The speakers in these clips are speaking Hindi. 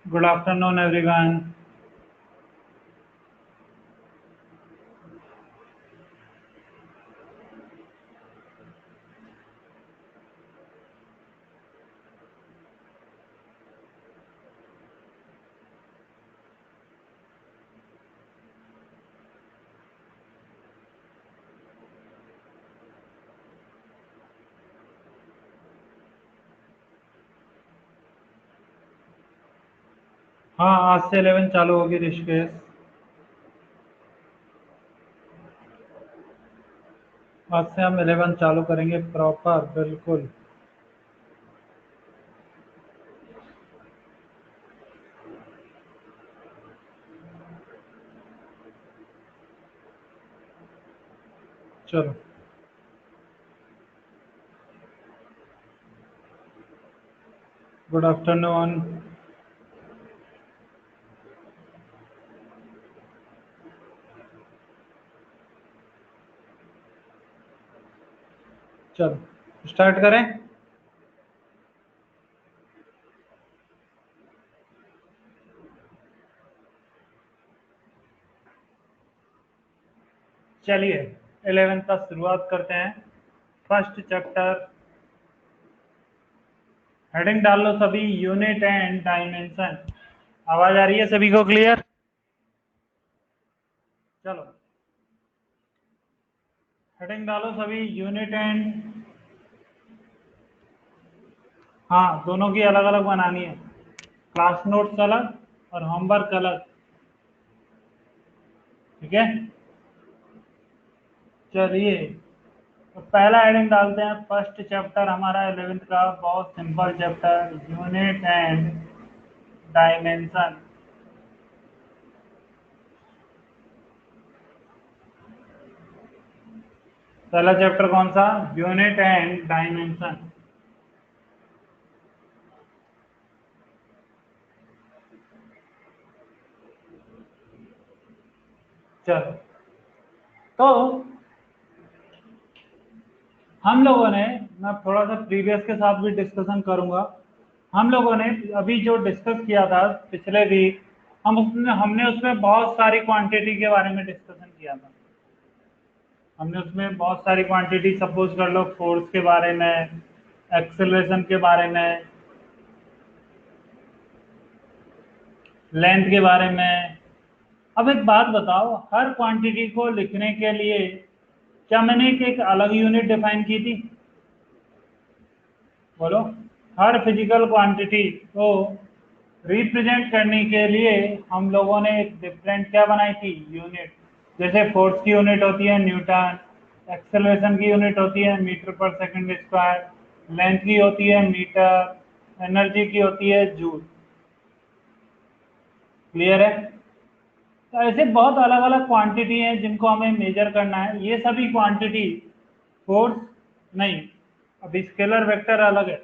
Good afternoon, everyone. हाँ, आज से 11 चालू होगी ऋषिकेश। आज से हम 11 चालू करेंगे प्रॉपर, बिल्कुल। चलो। Good afternoon. चलो स्टार्ट करें। चलिए 11 का शुरुआत करते हैं। फर्स्ट चैप्टर, हेडिंग डाल लो सभी, यूनिट एंड डायमेंशन। आवाज आ रही है सभी को क्लियर? चलो हेडिंग डालो सभी, यूनिट एंड। हाँ, दोनों की अलग अलग बनानी है। क्लास नोट्स अलग और होमवर्क अलग। ठीक है, चलिए तो पहला हेडिंग डालते हैं। फर्स्ट चैप्टर हमारा 11th का, बहुत simple chapter, unit and dimension. पहला चैप्टर कौन सा? Unit and dimension. चलो, तो हम लोगों ने, मैं थोड़ा सा प्रीवियस के साथ भी डिस्कशन करूंगा। हम लोगों ने अभी जो डिस्कस किया था पिछले वीक, हमने उसमें बहुत सारी क्वांटिटी के बारे में डिस्कशन किया था। हमने उसमें बहुत सारी क्वांटिटी, सपोज कर लो फोर्स के बारे में, एक्सेलरेशन के बारे में, लेंथ के बारे में। अब एक बात बताओ, हर क्वांटिटी को लिखने के लिए क्या मैंने एक अलग यूनिट डिफाइन की थी? बोलो। हर फिजिकल क्वांटिटी को रिप्रेजेंट करने के लिए हम लोगों ने एक डिफरेंट क्या बनाई थी? यूनिट। जैसे फोर्स की यूनिट होती है न्यूटन, एक्सेलरेशन की यूनिट होती है मीटर पर सेकंड स्क्वायर, लेंथ की होती है मीटर, एनर्जी की होती है जूल। क्लियर है? तो ऐसे बहुत अलग अलग क्वांटिटी हैं जिनको हमें मेजर करना है। ये सभी क्वांटिटी फोर्स नहीं, अब स्केलर वेक्टर अलग है।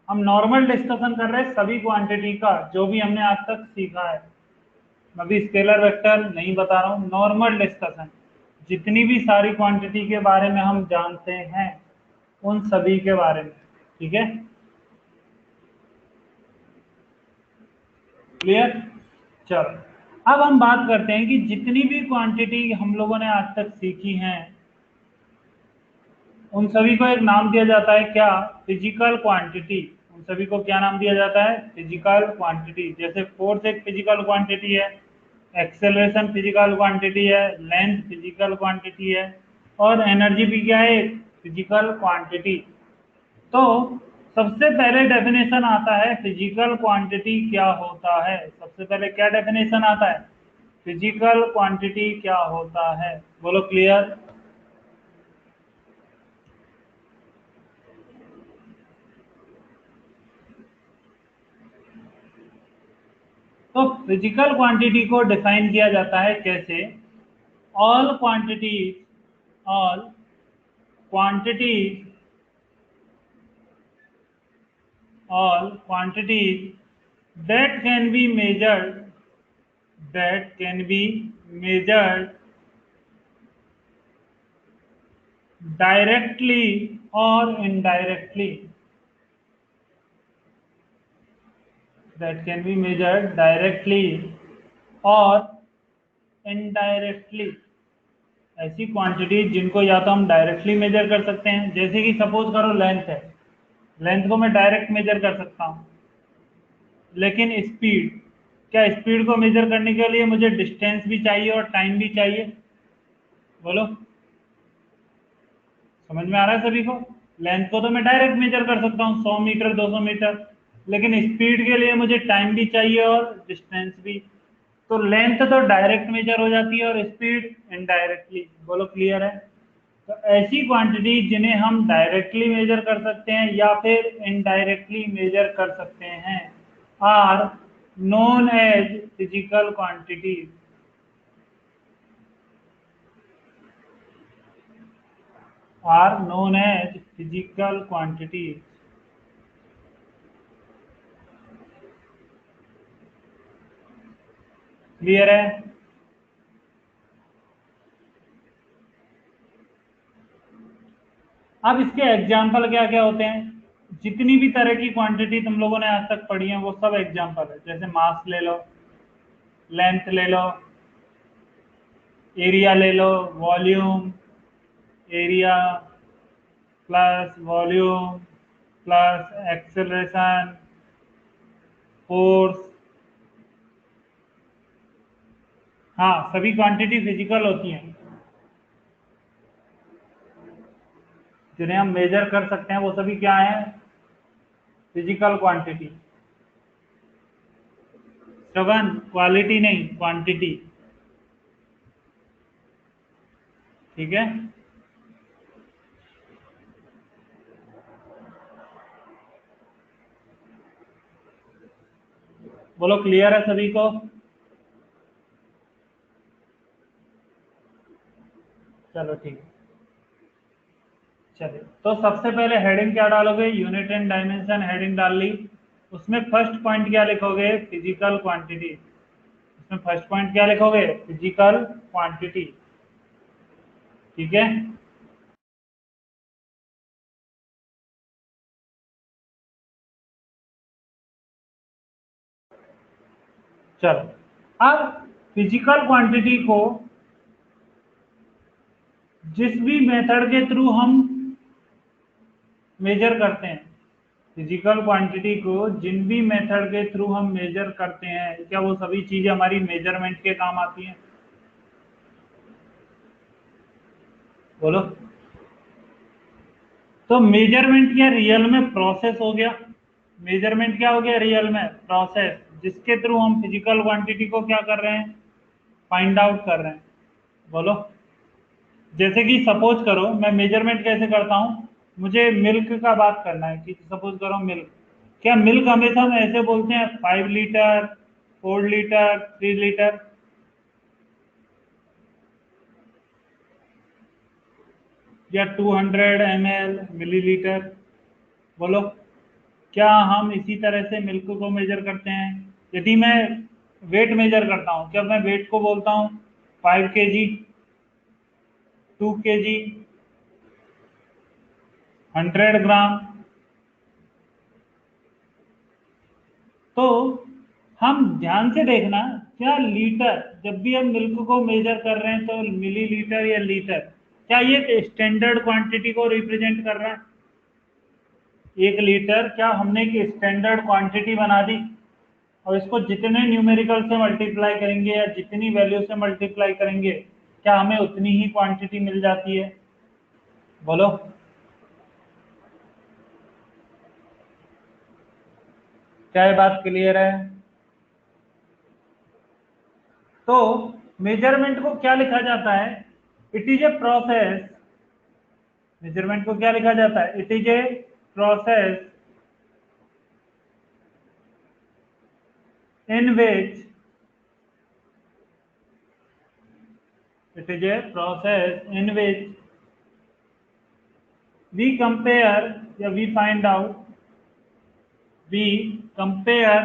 हम नॉर्मल डिस्कशन कर रहे हैं सभी क्वांटिटी का जो भी हमने आज तक सीखा है। मैं अभी स्केलर वेक्टर नहीं बता रहा हूँ, नॉर्मल डिस्कशन। जितनी भी सारी क्वांटिटी के बारे में हम जानते हैं उन सभी के बारे में। ठीक है, क्लियर? चलो अब हम बात करते हैं कि जितनी भी क्वांटिटी हम लोगों ने आज तक सीखी हैं उन सभी को एक नाम दिया जाता है, क्या? Physical quantity. उन सभी को क्या नाम दिया जाता है? Physical quantity. जैसे फोर्स एक फिजिकल क्वांटिटी है, एक्सेलरेशन फिजिकल क्वांटिटी है, लेंथ फिजिकल क्वांटिटी है, और एनर्जी भी क्या है? Physical quantity. तो सबसे पहले डेफिनेशन आता है फिजिकल क्वांटिटी क्या होता है। सबसे पहले क्या डेफिनेशन आता है? फिजिकल क्वांटिटी क्या होता है? बोलो, क्लियर? तो फिजिकल क्वांटिटी को डिफाइन किया जाता है कैसे? All quantities, all quantities, all quantities that can be measured, that can be measured directly or indirectly, that can be measured directly or indirectly। ऐसी क्वांटिटी जिनको या तो हम डायरेक्टली मेजर कर सकते हैं, जैसे कि सपोज करो लेंथ है, लेंथ को मैं डायरेक्ट मेजर कर सकता हूँ। लेकिन स्पीड, क्या स्पीड को मेजर करने के लिए मुझे डिस्टेंस भी चाहिए और टाइम भी चाहिए? बोलो, समझ में आ रहा है सभी को? लेंथ को तो मैं डायरेक्ट मेजर कर सकता हूँ, 100 मीटर 200 मीटर, लेकिन स्पीड के लिए मुझे टाइम भी चाहिए और डिस्टेंस भी। तो लेंथ तो डायरेक्ट मेजर हो जाती है और स्पीड इनडायरेक्टली। बोलो क्लियर है? तो ऐसी क्वांटिटी जिन्हें हम डायरेक्टली मेजर कर सकते हैं या फिर इनडायरेक्टली मेजर कर सकते हैं are known as physical quantity. Are known as physical quantity. Clear है? अब इसके एग्जाम्पल क्या क्या होते हैं? जितनी भी तरह की क्वांटिटी तुम लोगों ने आज तक पढ़ी है वो सब एग्जाम्पल है। जैसे मास ले लो, लेंथ ले लो, एरिया ले लो, volume, area plus volume plus acceleration, force. हाँ, सभी क्वांटिटी फिजिकल होती हैं। जिन्हें हम मेजर कर सकते हैं वो सभी क्या है? Physical quantity. श्रवण, क्वालिटी नहीं, क्वांटिटी। ठीक है? बोलो क्लियर है सभी को? चलो ठीक है। चलिए, तो सबसे पहले हेडिंग क्या डालोगे? यूनिट एंड डायमेंशन हेडिंग डाल ली। उसमें फर्स्ट पॉइंट क्या लिखोगे? Physical quantity. उसमें फर्स्ट पॉइंट क्या लिखोगे? Physical quantity. ठीक है? चलो, अब फिजिकल क्वांटिटी को जिस भी मेथड के थ्रू हम मेजर करते हैं, फिजिकल क्वांटिटी को जिन भी मेथड के थ्रू हम मेजर करते हैं, क्या वो सभी चीजें हमारी मेजरमेंट के काम आती हैं? बोलो। तो मेजरमेंट क्या रियल में प्रोसेस हो गया? मेजरमेंट क्या हो गया रियल में? प्रोसेस, जिसके थ्रू हम फिजिकल क्वांटिटी को क्या कर रहे हैं? फाइंड आउट कर रहे हैं। बोलो। जैसे कि सपोज करो, मैं मेजरमेंट कैसे करता हूँ? मुझे मिल्क का बात करना है कि सपोज करो मिल्क, क्या मिल्क हमेशा हम ऐसे बोलते हैं 5 लीटर, 4 लीटर, 3 लीटर? या 200 ml, मिलीलीटर? बोलो, क्या हम इसी तरह से मिल्क को मेजर करते हैं? यदि मैं वेट मेजर करता हूँ, क्या मैं वेट को बोलता हूँ 5 kg, 2 kg, 100 ग्राम? तो हम ध्यान से देखना, क्या लीटर, जब भी हम मिल्क को मेजर कर रहे हैं तो मिलीलीटर या लीटर, क्या ये स्टैंडर्ड क्वांटिटी को रिप्रेजेंट कर रहा है? 1 लीटर क्या हमने एक स्टैंडर्ड क्वांटिटी बना दी? और इसको जितने न्यूमेरिकल से मल्टीप्लाई करेंगे या जितनी वैल्यू से मल्टीप्लाई करेंगे, क्या हमें उतनी ही क्वांटिटी मिल जाती है? बोलो। क्या ये बात क्लियर है? तो मेजरमेंट को क्या लिखा जाता है? It is a process. Measurement को क्या लिखा जाता है? It is a process in which, it is a process in which we compare, या we find out, we compare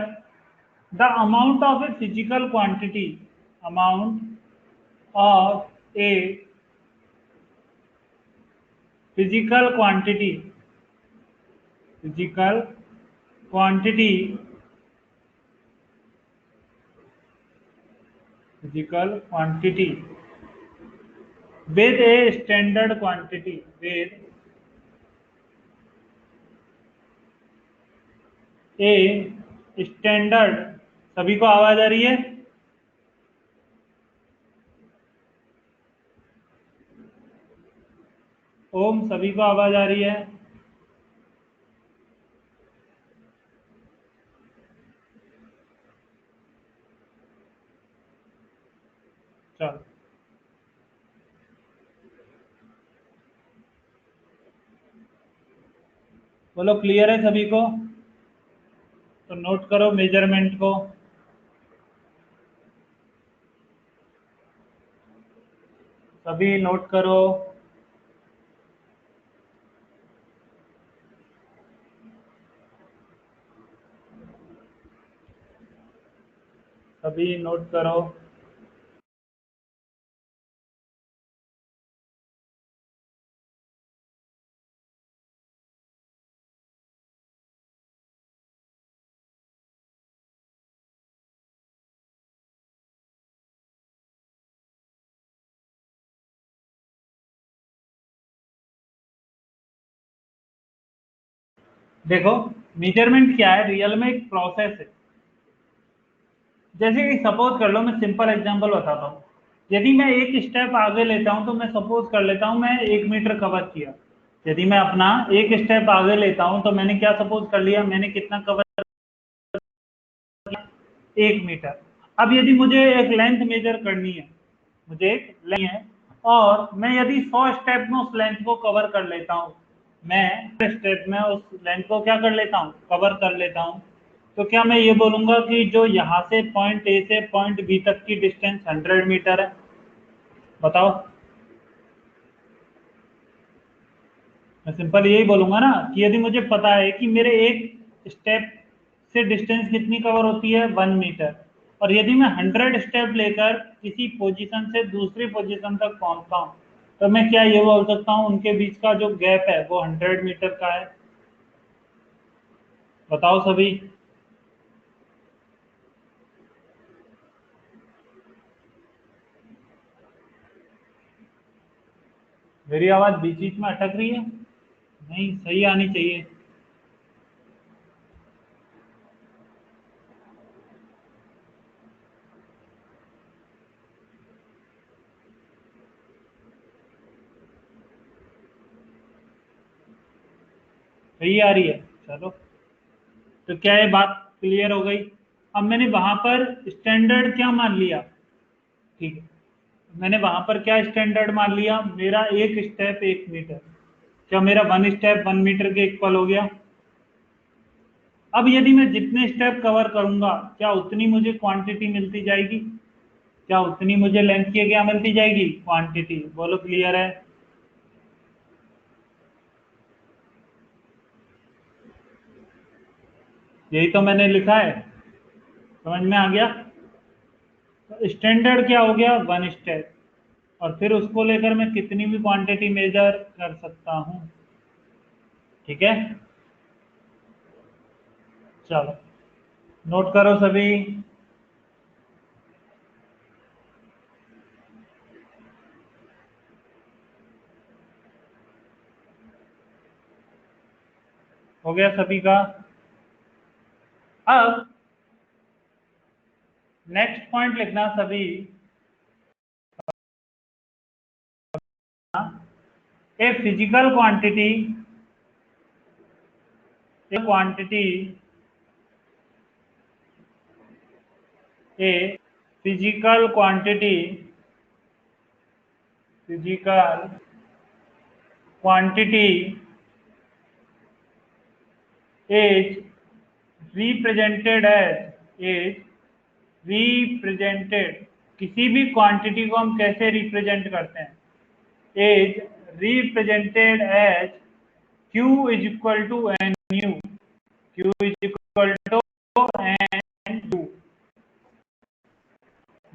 the amount of a physical quantity, amount of a physical quantity, physical quantity physical quantity with a standard quantity with a standard। सभी को आवाज आ रही है? ओम, सभी को आवाज आ रही है? चलो, बोलो क्लियर है सभी को? तो नोट करो मेजरमेंट को। सभी नोट करो। सभी नोट करो। देखो, मेजरमेंट क्या है? रियल में एक प्रोसेस है। जैसे कि सपोज कर लो, मैं सिंपल एग्जांपल बताता हूँ। यदि मैं एक स्टेप आगे लेता हूँ तो मैं सपोज कर लेता हूँ मैं 1 मीटर कवर किया। यदि मैं अपना एक स्टेप आगे लेता हूँ तो मैंने क्या सपोज कर लिया? मैंने कितना कवर? 1 मीटर। अब यदि मुझे एक लेंथ मेजर करनी है, मुझे एक लेंथ है, और मैं यदि 100 स्टेप में उस लेंथ को कवर कर लेता हूँ, मैं स्टेप में उस लेंथ को क्या कर लेता हूँ? कवर कर लेता हूँ। तो क्या मैं ये बोलूंगा कि जो यहाँ से पॉइंट ए से पॉइंट बी तक की डिस्टेंस 100 मीटर है? बताओ। मैं सिंपल यही बोलूंगा ना कि यदि मुझे पता है कि मेरे एक स्टेप से डिस्टेंस कितनी कवर होती है? 1 मीटर। और यदि मैं 100 स्टेप लेकर किसी पोजीशन से दूसरी पोजीशन तक पहुंचता हूं, तो मैं क्या ये बोल सकता हूं उनके बीच का जो गैप है वो 100 मीटर का है? बताओ सभी। मेरी आवाज बीच बीच में अटक रही है? नहीं, सही आनी चाहिए। सही आ रही है? चलो, तो क्या ये बात क्लियर हो गई? अब मैंने वहां पर स्टैंडर्ड क्या मान लिया? ठीक है, मैंने वहां पर क्या स्टैंडर्ड मान लिया? मेरा एक स्टेप 1 मीटर। क्या मेरा वन स्टेप 1 मीटर के इक्वल हो गया? अब यदि मैं जितने स्टेप कवर करूंगा, क्या उतनी मुझे क्वांटिटी मिलती जाएगी? क्या उतनी मुझे लेंथ की क्या मिलती जाएगी? क्वांटिटी। बोलो क्लियर है? यही तो मैंने लिखा है। समझ में आ गया? तो स्टैंडर्ड क्या हो गया? 1 स्टेप। और फिर उसको लेकर मैं कितनी भी क्वांटिटी मेजर कर सकता हूँ। ठीक है, चलो नोट करो सभी। हो गया सभी का? अब नेक्स्ट पॉइंट लिखना सभी। A physical quantity, quantity a physical quantity, physical quantity is represented as represented. किसी भी क्वांटिटी को हम कैसे रिप्रेजेंट करते हैं? Is represented as Q is equal to n u. Q is equal to n u.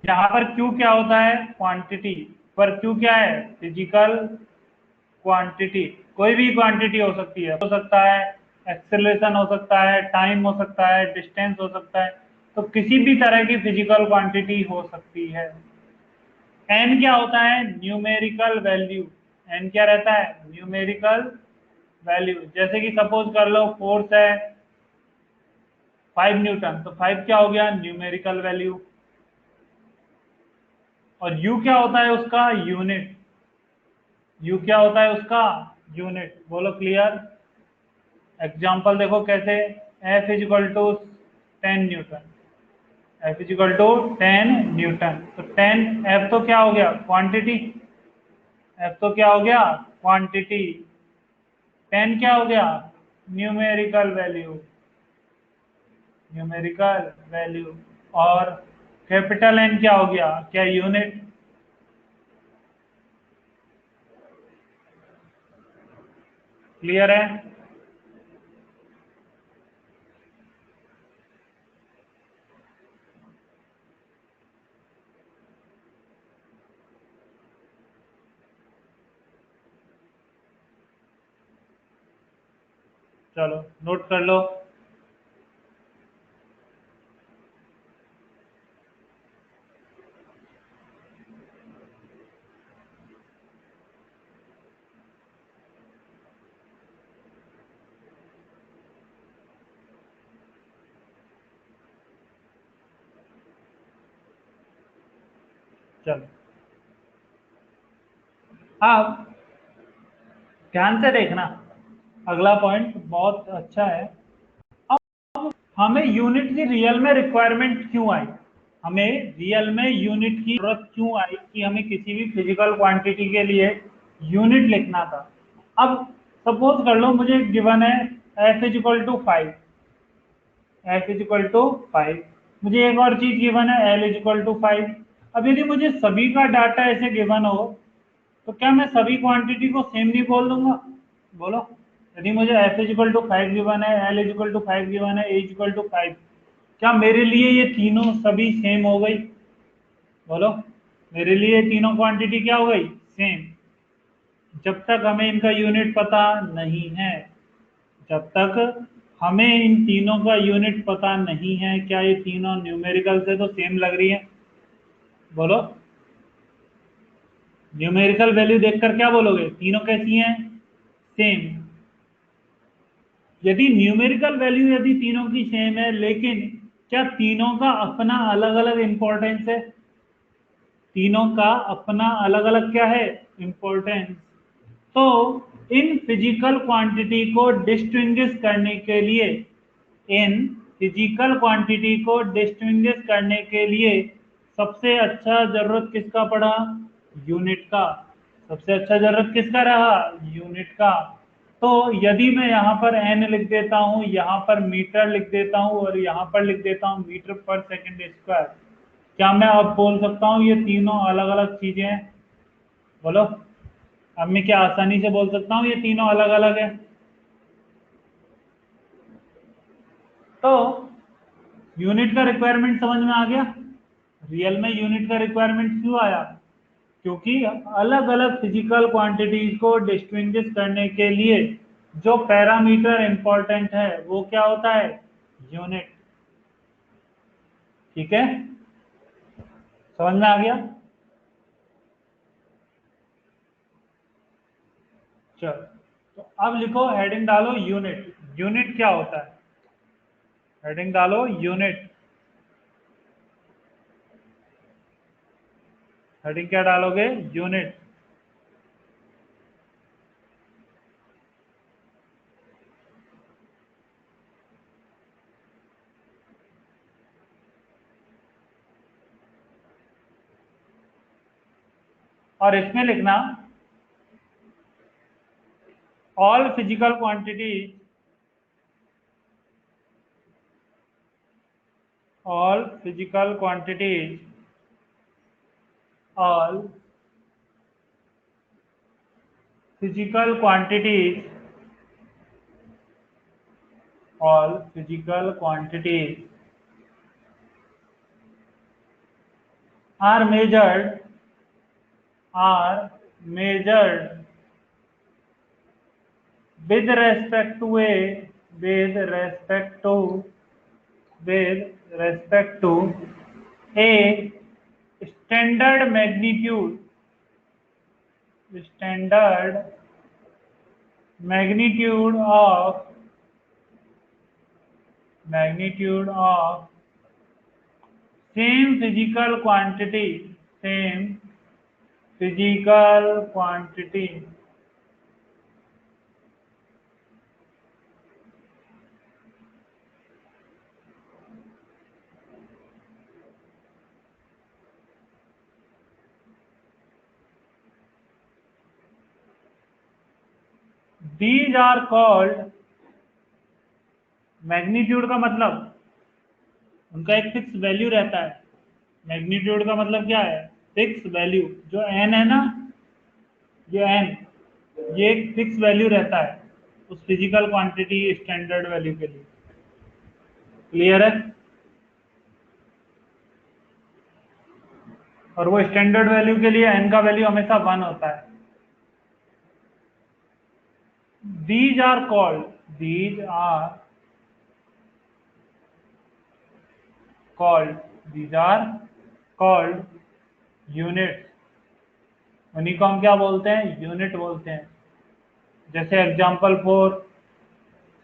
यहाँ पर Q क्या होता है? क्वांटिटी। पर Q क्या है? Physical quantity. कोई भी क्वांटिटी हो सकती है, हो सकता है एक्सेलरेशन, हो सकता है टाइम, हो सकता है डिस्टेंस, हो सकता है तो किसी भी तरह की फिजिकल क्वांटिटी हो सकती है। एन क्या होता है? Numerical value. एन क्या रहता है? Numerical value. जैसे कि सपोज कर लो फोर्स है 5 न्यूटन, तो 5 क्या हो गया? Numerical value. और यू क्या होता है उसका? यूनिट। यू क्या होता है उसका? यूनिट। बोलो क्लियर। एग्जाम्पल देखो कैसे। F is equal to 10 newton. F is equal to 10 newton. तो 10 एफ तो क्या हो गया? क्वांटिटी। एफ तो क्या हो गया? क्वांटिटी। 10 क्या हो गया? Numerical value. Numerical value. और कैपिटल एन क्या हो गया? क्या यूनिट? क्लियर है? चलो नोट कर लो। चलो अब ध्यान से देखना, अगला पॉइंट बहुत अच्छा है। अब हमें यूनिट की रियल में रिक्वायरमेंट क्यों आई? हमें रियल में यूनिट की जरूरत क्यों आई कि हमें किसी भी फिजिकल क्वांटिटी के लिए यूनिट लिखना था? अब सपोज कर लो मुझे गिवन है F is equal to 5। F is equal to 5। मुझे एक और चीज गिवन है एल इज इक्वल टू 5। अब यदि मुझे सभी का डाटा ऐसे गिवन हो तो क्या मैं सभी क्वांटिटी को सेम नहीं बोल दूंगा? बोलो। यदि मुझे F is equal to 5 given है, L is equal to 5 given है, ए इज इक्वल टू 5, क्या मेरे लिए ये तीनों सभी सेम हो गई? बोलो। मेरे लिए ये तीनों क्वांटिटी क्या हो गई? सेम। जब तक हमें इनका यूनिट पता नहीं है, जब तक हमें इन तीनों का यूनिट पता नहीं है, क्या ये तीनों न्यूमेरिकल से तो सेम लग रही है? बोलो। न्यूमेरिकल वैल्यू देखकर क्या बोलोगे? तीनों कैसी हैं? सेम। यदि न्यूमेरिकल वैल्यू यदि तीनों की सेम है, लेकिन क्या तीनों का अपना अलग अलग इंपॉर्टेंस है? तीनों का अपना अलग अलग क्या है? इंपॉर्टेंस। तो इन फिजिकल क्वांटिटी को डिस्टिंग्विश करने के लिए, इन फिजिकल क्वांटिटी को डिस्टिंग्विश करने के लिए सबसे अच्छा जरूरत किसका पड़ा? यूनिट का। सबसे अच्छा जरूरत किसका रहा? यूनिट का। तो यदि मैं यहाँ पर एन लिख देता हूँ, यहाँ पर मीटर लिख देता हूँ और यहाँ पर लिख देता हूँ मीटर पर सेकंड स्क्वायर, क्या मैं अब बोल सकता हूँ ये तीनों अलग अलग चीजें हैं? बोलो। अब मैं क्या आसानी से बोल सकता हूँ ये तीनों अलग अलग है? तो यूनिट का रिक्वायरमेंट समझ में आ गया। रियल में यूनिट का रिक्वायरमेंट क्यों आया? क्योंकि अलग अलग फिजिकल क्वांटिटीज को डिस्टिंग्विश करने के लिए जो पैरामीटर इंपॉर्टेंट है वो क्या होता है? यूनिट। ठीक है? समझ में आ गया? चलो, तो अब लिखो, हेडिंग डालो यूनिट। यूनिट क्या होता है? हेडिंग डालो यूनिट। हेडिंग क्या डालोगे? यूनिट। और इसमें लिखना all physical quantities, all physical quantities, all physical quantities, all physical quantities are measured, are measured with respect to a, with respect to with respect to a standard magnitude of same physical quantity these are called magnitude का मतलब उनका एक फिक्स वैल्यू रहता है। मैग्नीट्यूड का मतलब क्या है? Fix value. जो एन है ना, ये एन, ये एक फिक्स वैल्यू रहता है उस फिजिकल क्वांटिटी स्टैंडर्ड वैल्यू के लिए। क्लियर है? और वो स्टैंडर्ड वैल्यू के लिए एन का वैल्यू हमेशा 1 होता है। these are called these are called unit. उन्हीं को हम क्या बोलते हैं? यूनिट बोलते हैं। जैसे एग्जांपल फॉर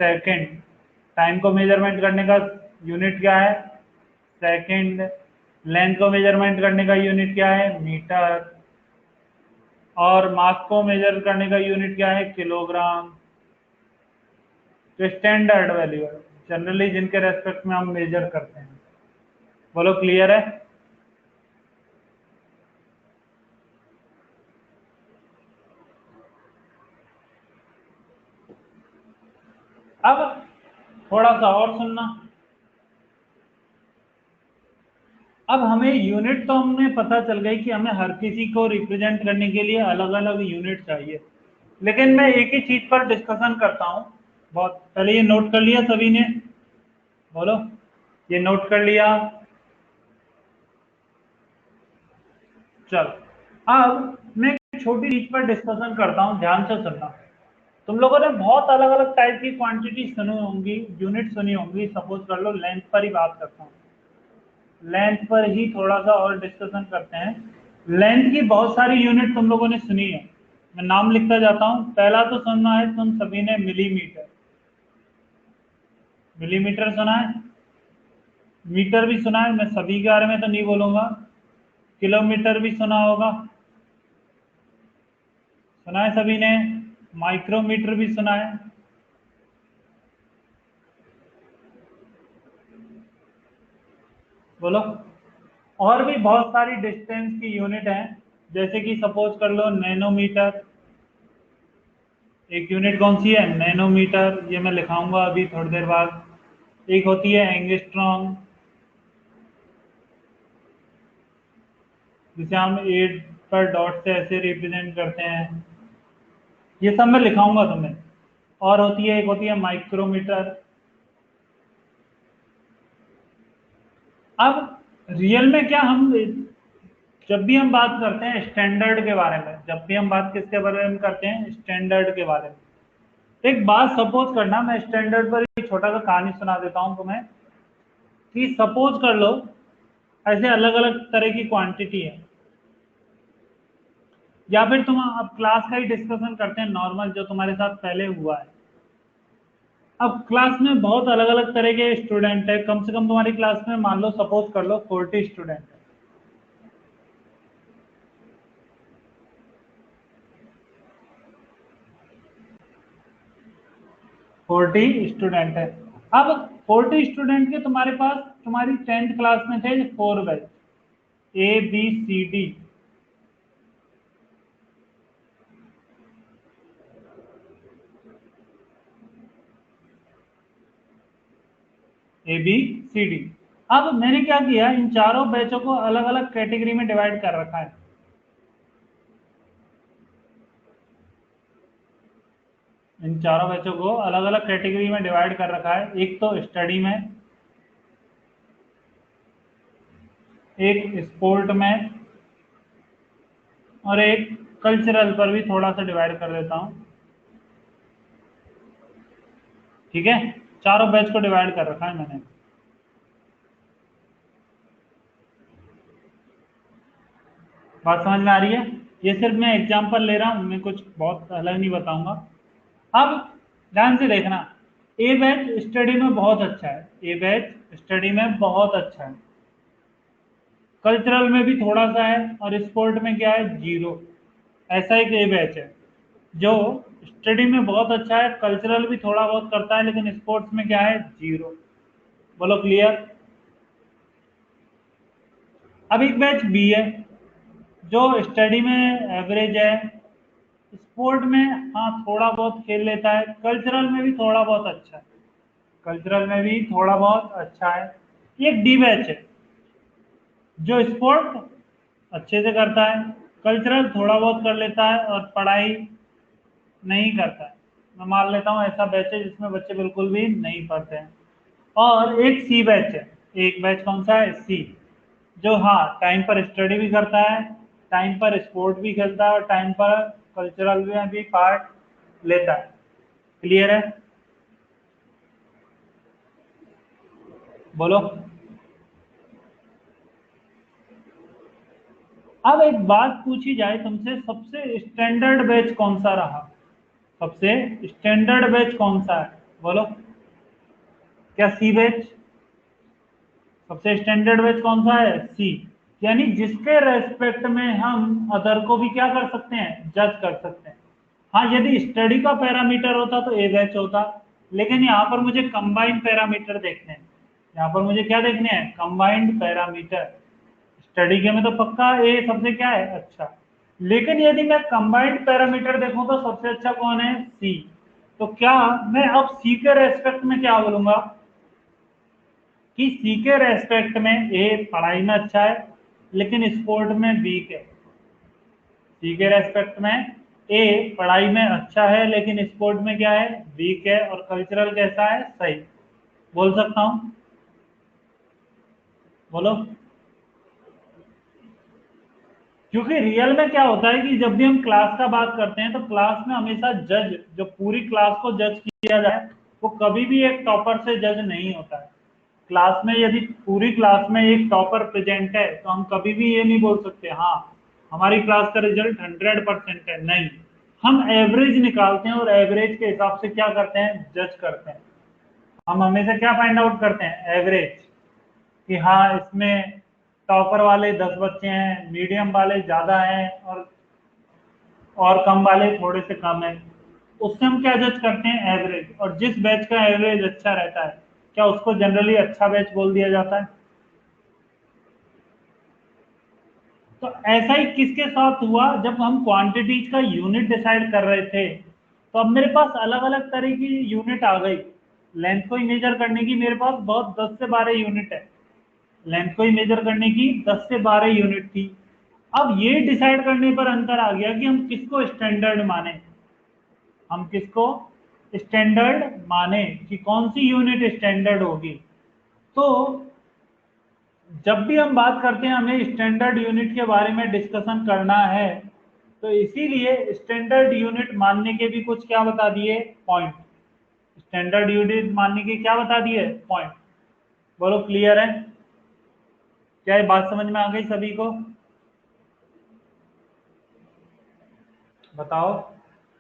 सेकंड, टाइम को मेजरमेंट करने का यूनिट क्या है? सेकंड। लेंथ को मेजरमेंट करने का यूनिट क्या है? मीटर। और मास को मेजर करने का यूनिट क्या है? किलोग्राम। तो स्टैंडर्ड वैल्यू है जनरली जिनके रेस्पेक्ट में हम मेजर करते हैं। बोलो क्लियर है? अब थोड़ा सा और सुनना। अब हमें यूनिट तो हमने पता चल गई कि हमें हर किसी को रिप्रेजेंट करने के लिए अलग अलग यूनिट चाहिए, लेकिन मैं एक ही चीज पर डिस्कशन करता हूँ। बहुत पहले ये नोट कर लिया सभी ने? बोलो, ये नोट कर लिया? चल, अब मैं एक छोटी चीज पर डिस्कशन करता हूँ, ध्यान से सुनना। तुम लोगों ने बहुत अलग अलग टाइप की क्वांटिटी सुनी होंगी, यूनिट सुनी होंगी। सपोज कर लो लेंथ पर ही बात करता हूँ, लेंथ पर ही थोड़ा सा और डिस्कशन करते हैं। लेंथ की बहुत सारी यूनिट तुम लोगों ने सुनी है, मैं नाम लिखता जाता हूँ। पहला तो सुनना है तुम सभी ने मिलीमीटर। मिलीमीटर सुना है? मीटर भी सुना है, मैं सभी के बारे में तो नहीं बोलूंगा। किलोमीटर भी सुना होगा, सुना है सभी ने? माइक्रोमीटर भी सुना है। बोलो। और भी बहुत सारी डिस्टेंस की यूनिट है, जैसे कि सपोज कर लो नैनोमीटर। एक यूनिट कौन सी है? नैनोमीटर। ये मैं लिखाऊंगा अभी थोड़ी देर बाद। एक होती है एंगस्ट्रॉम, जिसे हम 8 पर डॉट से ऐसे रिप्रेजेंट करते हैं। ये सब मैं लिखाऊंगा तुम्हें। और होती है, एक होती है माइक्रोमीटर। अब रियल में क्या, हम जब भी हम बात करते हैं स्टैंडर्ड के बारे में, जब भी हम बात किसके बारे में करते हैं? स्टैंडर्ड के बारे में। एक बात सपोज करना, मैं स्टैंडर्ड पर एक छोटा सा कहानी सुना देता हूं तुम्हें। कि सपोज कर लो ऐसे अलग अलग तरह की क्वांटिटी है, या फिर तुम अब क्लास का ही डिस्कशन करते हैं नॉर्मल, जो तुम्हारे साथ पहले हुआ है। अब क्लास में बहुत अलग अलग तरह के स्टूडेंट है, कम से कम तुम्हारी क्लास में मान लो सपोज कर लो 40 स्टूडेंट है। 40 स्टूडेंट है। अब 40 स्टूडेंट के तुम्हारे पास, तुम्हारी 10th क्लास में थे 4 बैच, ABCD। ABCD। अब मैंने क्या किया, इन चारों बैचों को अलग अलग कैटेगरी में डिवाइड कर रखा है। इन चारों बैचों को अलग अलग कैटेगरी में डिवाइड कर रखा है। एक तो स्टडी में, एक स्पोर्ट में, और एक कल्चरल पर भी थोड़ा सा डिवाइड कर देता हूँ। ठीक है, चारों बैच को डिवाइड कर रखा है मैंने। बात समझ में आ रही है? ये सिर्फ मैं एग्जांपल ले रहा हूँ, मैं कुछ बहुत अलग नहीं बताऊंगा। अब ध्यान से देखना, ए बैच स्टडी में बहुत अच्छा है, ए बैच स्टडी में बहुत अच्छा है, कल्चरल में भी थोड़ा सा है, और स्पोर्ट में क्या है, जीरो। ऐसा एक ए बैच है जो स्टडी में बहुत अच्छा है, कल्चरल भी थोड़ा बहुत करता है, लेकिन स्पोर्ट्स में क्या है, जीरो। बोलो क्लियर? अब एक बैच बी है जो स्टडी में एवरेज है, स्पोर्ट में हाँ थोड़ा बहुत खेल लेता है, कल्चरल में भी थोड़ा बहुत अच्छा है, कल्चरल में भी थोड़ा बहुत अच्छा है। ये एक डी बैच है जो स्पोर्ट अच्छे से करता है, कल्चरल थोड़ा बहुत कर लेता है, और पढ़ाई नहीं करता है। मैं मान लेता हूँ ऐसा बैच है जिसमें बच्चे बिल्कुल भी नहीं पढ़ते हैं। और एक सी बैच है, एक बैच कौन सा है, सी, जो हाँ टाइम पर स्टडी भी करता है, टाइम पर स्पोर्ट भी खेलता है, और टाइम पर कल्चरल में भी पार्ट लेता है। क्लियर है? बोलो। अब एक बात पूछी जाए तुमसे, सबसे स्टैंडर्ड बैच कौन सा रहा, सबसे स्टैंडर्ड बैच कौन सा है, बोलो। क्या सी बैच? सबसे स्टैंडर्ड बैच कौन सा है, सी। यानी जिसके रेस्पेक्ट में हम अदर को भी क्या कर सकते हैं, जज कर सकते हैं। हाँ, यदि स्टडी का पैरामीटर होता तो ए बैच होता, लेकिन यहाँ पर मुझे कंबाइंड पैरामीटर देखने हैं, यहाँ पर मुझे क्या देखने हैं, कंबाइंड पैरामीटर। स्टडी के में तो पक्का ए सबसे क्या है, अच्छा। लेकिन यदि मैं कंबाइंड पैरामीटर देखूं तो सबसे अच्छा कौन है, सी। तो क्या मैं अब सी के रेस्पेक्ट में क्या बोलूंगा, कि सी के रेस्पेक्ट में ए पढ़ाई में अच्छा है लेकिन स्पोर्ट में वीक है, सी के रेस्पेक्ट में ए पढ़ाई में अच्छा है लेकिन स्पोर्ट में क्या है, वीक है, और कल्चरल कैसा है, सही। बोल सकता हूं? बोलो। क्योंकि रियल में क्या होता है कि जब भी हम क्लास का बात करते हैं तो क्लास में हमेशा जज, जो पूरी क्लास को जज किया जाए, वो कभी भी एक टॉपर से जज नहीं होता है। क्लास में यदि पूरी क्लास में एक टॉपर प्रेजेंट है तो हम कभी भी ये नहीं बोल सकते हाँ हमारी क्लास का रिजल्ट 100% है, नहीं। हम एवरेज निकालते हैं और एवरेज के हिसाब से क्या करते हैं, जज करते हैं। हम हमेशा क्या फाइंड आउट करते हैं, एवरेज, कि हाँ इसमें टॉपर वाले 10 बच्चे हैं, मीडियम वाले ज़्यादा हैं, और कम वाले थोड़े से कम है। उससे हम क्या जज करते हैं, एवरेज। और जिस बैच का एवरेज अच्छा रहता है, क्या उसको जनरली अच्छा बैच बोल दिया जाता है? तो ऐसा ही किसके साथ हुआ, जब हम क्वांटिटीज का यूनिट डिसाइड कर रहे थे, तो अब मेरे पास अलग अलग तरह की यूनिट आ गई। लेंथ को ही मेजर करने की मेरे पास बहुत 10 से 12 यूनिट है, लेंथ को ही मेजर करने की 10 से 12 यूनिट थी। अब ये डिसाइड करने पर अंतर आ गया कि हम किसको स्टैंडर्ड माने, हम किसको स्टैंडर्ड माने, कि कौन सी यूनिट स्टैंडर्ड होगी। तो जब भी हम बात करते हैं हमें स्टैंडर्ड यूनिट के बारे में डिस्कशन करना है, तो इसीलिए स्टैंडर्ड यूनिट मानने के भी कुछ क्या बता दिए, पॉइंट। स्टैंडर्ड यूनिट मानने के क्या बता दिए, पॉइंट। बोलो क्लियर है? क्या ये बात समझ में आ गई सभी को? बताओ,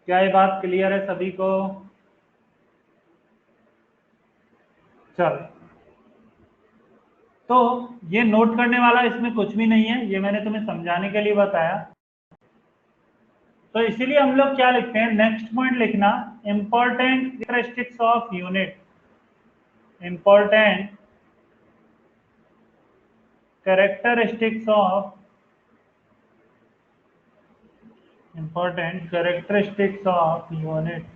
क्या ये बात क्लियर है सभी को? चल, तो ये नोट करने वाला इसमें कुछ भी नहीं है, ये मैंने तुम्हें समझाने के लिए बताया। तो इसीलिए हम लोग क्या लिखते हैं, नेक्स्ट पॉइंट लिखना, important characteristics of unit, important characteristics of, important characteristics of unit.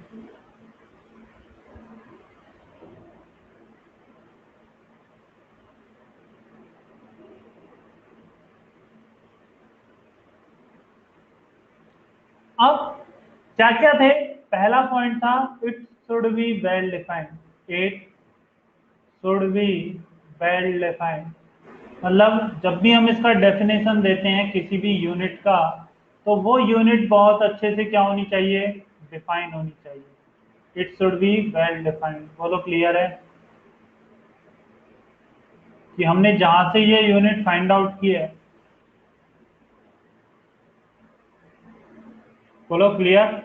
अब क्या क्या थे, पहला पॉइंट था, it should be well defined, it should be well defined. मतलब जब भी हम इसका डेफिनेशन देते हैं किसी भी यूनिट का, तो वो यूनिट बहुत अच्छे से क्या होनी चाहिए, डिफाइन होनी चाहिए। It should be well defined. बोलो क्लियर है? कि हमने जहां से ये यूनिट फाइंड आउट की है, बोलो क्लियर।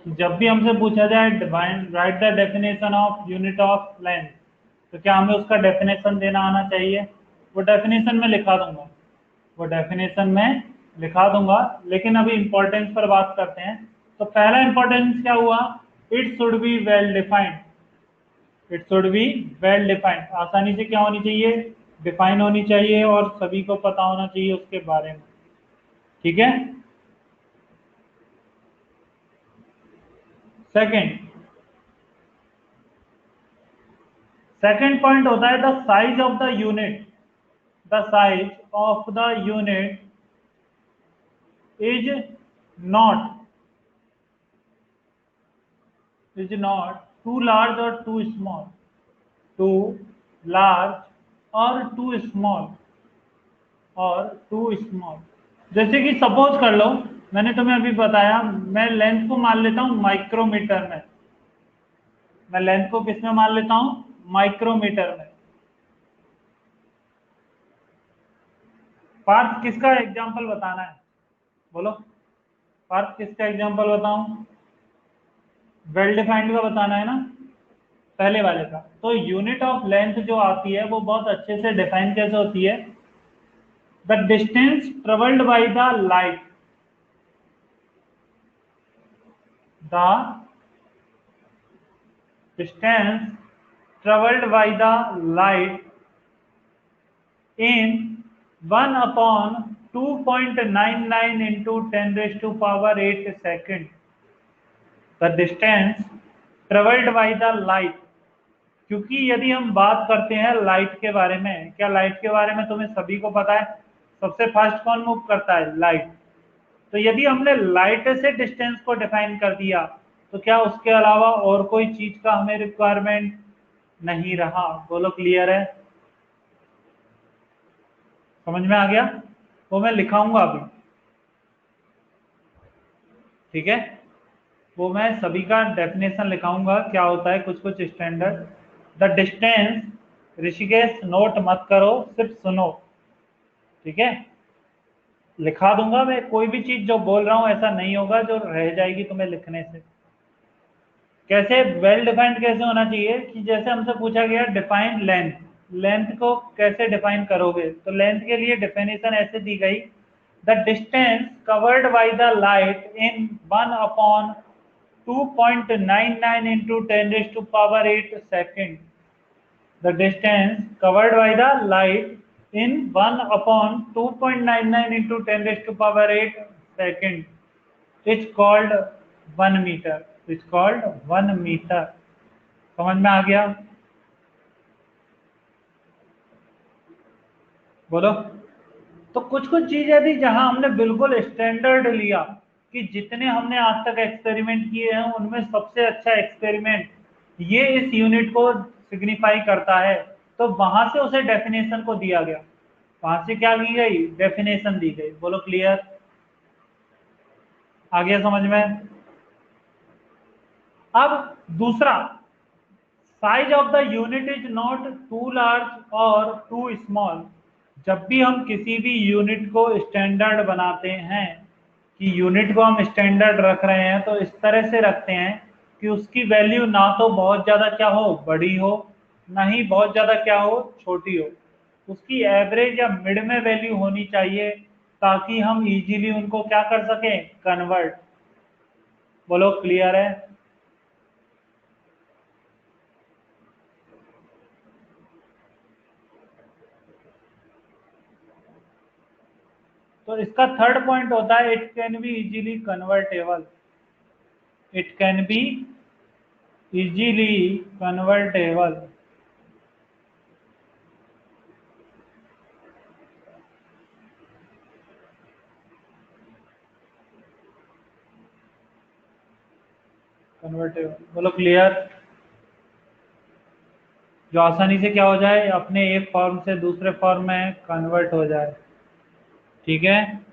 जब भी हमसे पूछा जाए define right the definition of unit of length, तो क्या हमें उसका डेफिनेशन देना आना चाहिए। वो डेफिनेशन में लिखा दूंगा, वो डेफिनेशन में लिखा दूंगा, लेकिन अभी इंपॉर्टेंस पर बात करते हैं। तो पहला इंपॉर्टेंस क्या हुआ, it should be well defined. It should be well defined, आसानी से क्या होनी चाहिए, डिफाइन होनी चाहिए और सभी को पता होना चाहिए उसके बारे में। ठीक है। सेकंड, सेकंड पॉइंट होता है the size of the unit. The size of the unit is not too large और टू स्मॉल, टू लार्ज और टू स्मॉल, और टू स्मॉल। जैसे कि सपोज कर लो, मैंने तुम्हें अभी बताया, मैं लेंथ को मान लेता हूं माइक्रोमीटर में। मैं लेंथ को किस में मान लेता हूं, माइक्रोमीटर में। पार्थ किसका एग्जांपल बताना है, बोलो। पार्थ किसका एग्जांपल बताऊं, वेल डिफाइंड का बताना है ना, पहले वाले का। तो यूनिट ऑफ लेंथ जो आती है वो बहुत अच्छे से डिफाइन कैसे होती है, the distance travelled by the light, the distance travelled by the light in 1 upon 2.99 into 10 raised to power 8 second, the distance traveled by the light। क्योंकि यदि हम बात करते हैं लाइट के बारे में, क्या लाइट के बारे में तुम्हें सभी को पता है, सबसे फास्ट कौन मूव करता है, लाइट। तो यदि हमने लाइट से डिस्टेंस को डिफाइन कर दिया, तो क्या उसके अलावा और कोई चीज का हमें रिक्वायरमेंट नहीं रहा। बोलो क्लियर है, समझ में आ गया। वो मैं लिखाऊंगा अभी, ठीक है। वो मैं सभी का डेफिनेशन लिखाऊंगा क्या होता है, कुछ कुछ standard. The distance, Rishikesh note मत करो, सिर्फ सुनो, ठीक है। लिखा दूंगा मैं, कोई भी चीज जो बोल रहा हूं ऐसा नहीं होगा जो रह जाएगी तुम्हें लिखने से। कैसे वेल डिफाइंड कैसे होना चाहिए, कि जैसे हमसे पूछा गया डिफाइन लेंथ, लेंथ को कैसे डिफाइन करोगे, तो लेंथ के लिए डेफिनेशन ऐसे दी गई, the distance covered by the light in 1 upon 2.99 into 10 raised to power 8 second, the distance covered by the light in 1 upon 2.99 into 10 raised to power 8 second is called 1 meter, is called 1 meter। समझ में आ गया, बोलो। तो कुछ कुछ चीजें थी जहां हमने बिल्कुल स्टैंडर्ड लिया, कि जितने हमने आज तक एक्सपेरिमेंट किए हैं उनमें सबसे अच्छा एक्सपेरिमेंट ये इस यूनिट को सिग्निफाई करता है, तो वहां से उसे डेफिनेशन को दिया गया। वहां से क्या की गई, डेफिनेशन दी गई। बोलो क्लियर, आ गया समझ में। अब दूसरा, size of the unit is not too large और टू स्मॉल। जब भी हम किसी भी यूनिट को स्टैंडर्ड बनाते हैं, कि यूनिट को हम स्टैंडर्ड रख रहे हैं, तो इस तरह से रखते हैं कि उसकी वैल्यू ना तो बहुत ज़्यादा क्या हो, बड़ी हो, ना ही बहुत ज़्यादा क्या हो, छोटी हो। उसकी एवरेज या मिड में वैल्यू होनी चाहिए, ताकि हम इजीली उनको क्या कर सकें, कन्वर्ट। बोलो क्लियर है। तो इसका थर्ड पॉइंट होता है it can be easily convertible, it can be easily convertible. Convertible, बोलो क्लियर। जो आसानी से क्या हो जाए, अपने एक फॉर्म से दूसरे फॉर्म में कन्वर्ट हो जाए, ठीक है।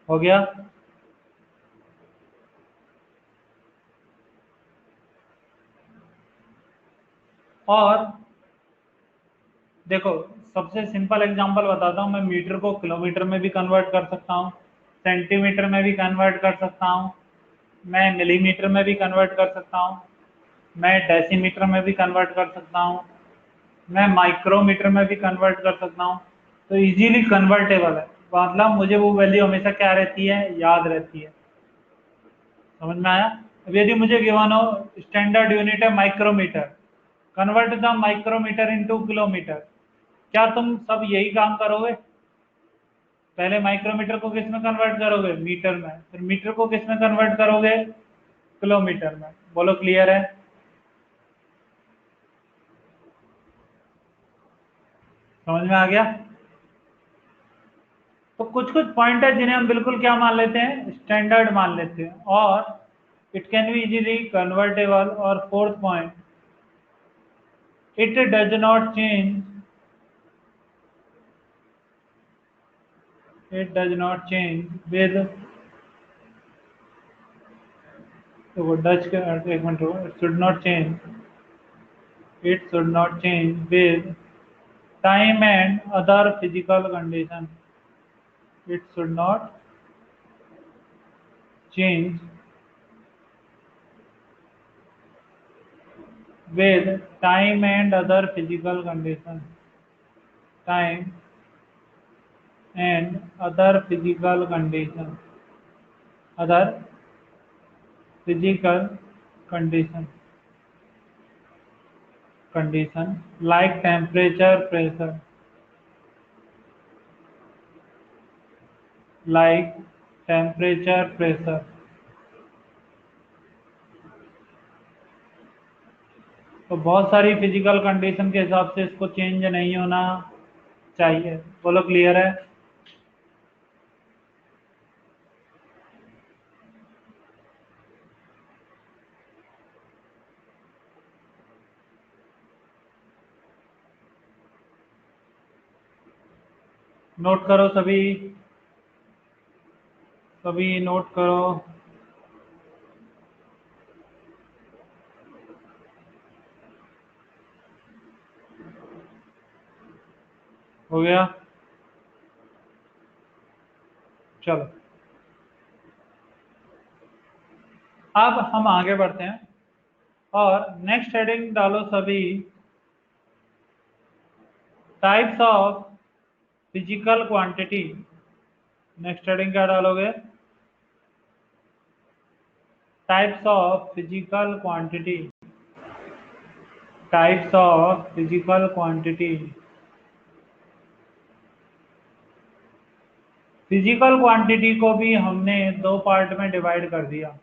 हो गया। और देखो सबसे सिंपल एग्जांपल बताता हूँ, मैं मीटर को किलोमीटर में भी कन्वर्ट कर सकता हूँ, सेंटीमीटर में भी कन्वर्ट कर सकता हूँ, मैं मिलीमीटर में भी कन्वर्ट कर सकता हूँ, मैं डेसीमीटर में भी कन्वर्ट कर सकता हूँ, मैं माइक्रोमीटर में भी कन्वर्ट कर सकता हूँ। तो इजीली कन्वर्टेबल है, मतलब मुझे वो वैल्यू हमेशा क्या रहती है, याद रहती है। समझ में आया? अब यदि मुझे गिवन हो स्टैंडर्ड यूनिट है micrometre, convert the micrometre into kilometre, क्या तुम सब यही काम करोगे? पहले माइक्रोमीटर को किस में कन्वर्ट करोगे, मीटर में, फिर मीटर को किस में कन्वर्ट करोगे, किलोमीटर में। बोलो क्लियर है? समझ में आ गया? तो कुछ कुछ पॉइंट है जिन्हें हम बिल्कुल क्या मान लेते हैं, स्टैंडर्ड मान लेते हैं, और it can be easily convertible. और fourth point, it does not change, it does not change with, तो डच के एक मिनट रुको, it should not change with time and other physical condition, it should not change with time and other physical condition, time and other physical condition, other physical condition, like temperature, pressure, like temperature, pressure। तो बहुत सारी फिजिकल कंडीशन के हिसाब से इसको चेंज नहीं होना चाहिए। बोलो क्लियर है? नोट करो सभी, सभी नोट करो। हो गया? चलो अब हम आगे बढ़ते हैं और नेक्स्ट हेडिंग डालो सभी, types of physical quantity. Next heading क्या डालोगे, types of physical quantity, types of physical quantity. Physical quantity को भी हमने दो पार्ट में डिवाइड कर दिया।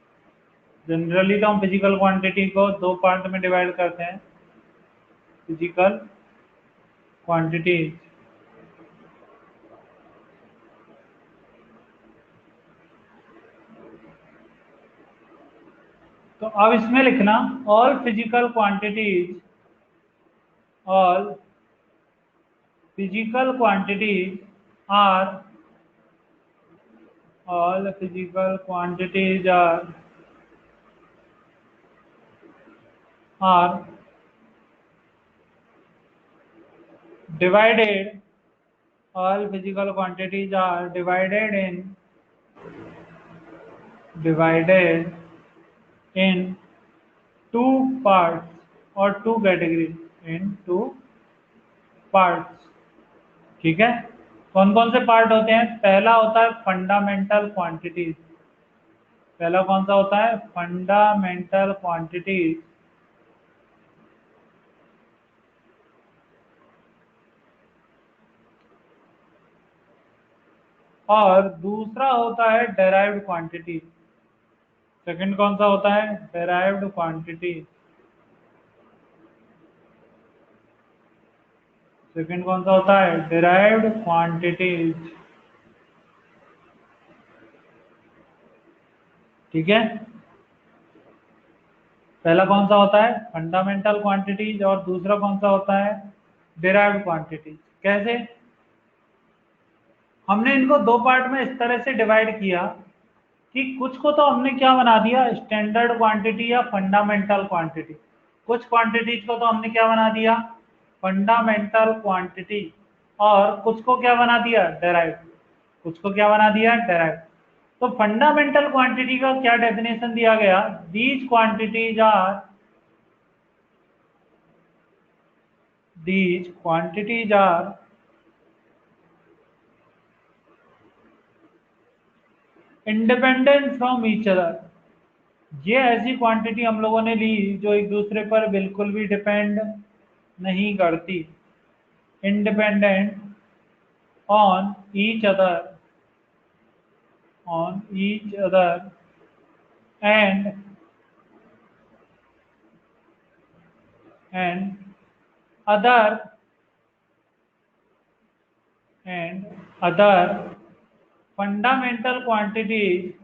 जनरली तो हम फिजिकल क्वांटिटी को दो पार्ट में डिवाइड करते हैं, फिजिकल क्वांटिटी। तो अब इसमें लिखना all physical quantities, all physical quantities are, all physical quantities are divided, all physical quantities are divided in two parts or two categories, in two parts। ठीक है? कौन कौन से पार्ट होते हैं? पहला होता है फंडामेंटल क्वांटिटीज। पहला कौन सा होता है? Fundamental quantities. और दूसरा होता है डेराइव्ड क्वांटिटी। सेकंड कौन सा होता है? Derived quantity. सेकंड कौन सा होता है? Derived quantities. ठीक है? पहला कौन सा होता है? फंडामेंटल क्वांटिटीज, और दूसरा कौन सा होता है? Derived quantities. कैसे? हमने इनको दो पार्ट में इस तरह से डिवाइड किया कि कुछ को तो हमने क्या बना दिया, स्टैंडर्ड क्वांटिटी या फंडामेंटल क्वांटिटी, कुछ क्वांटिटीज को तो हमने क्या बना दिया, फंडामेंटल क्वांटिटी, और कुछ को क्या बना दिया, डेराइव्ड। कुछ को क्या बना दिया, डेराइव्ड। तो फंडामेंटल क्वांटिटी का क्या डेफिनेशन दिया गया, these quantities are independent from each other। ये ऐसी क्वांटिटी हम लोगों ने ली जो एक दूसरे पर बिल्कुल भी डिपेंड नहीं करती, independent on each other, and and other and other fundamental quantities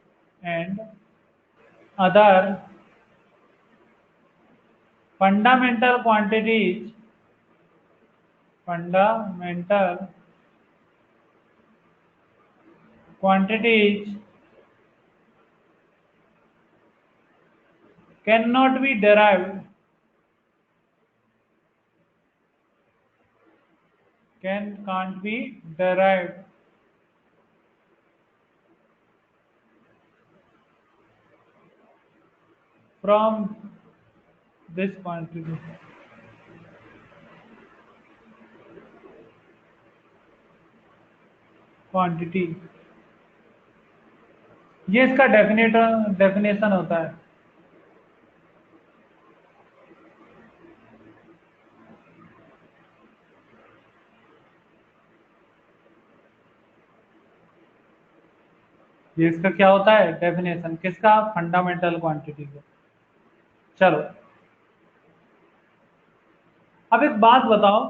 and other fundamental quantities cannot be derived, can't be derived from this quantity। ये इसका डेफिनेशन होता है। ये इसका क्या होता है, डेफिनेशन किसका, फंडामेंटल क्वांटिटी का। चलो अब एक बात बताओ,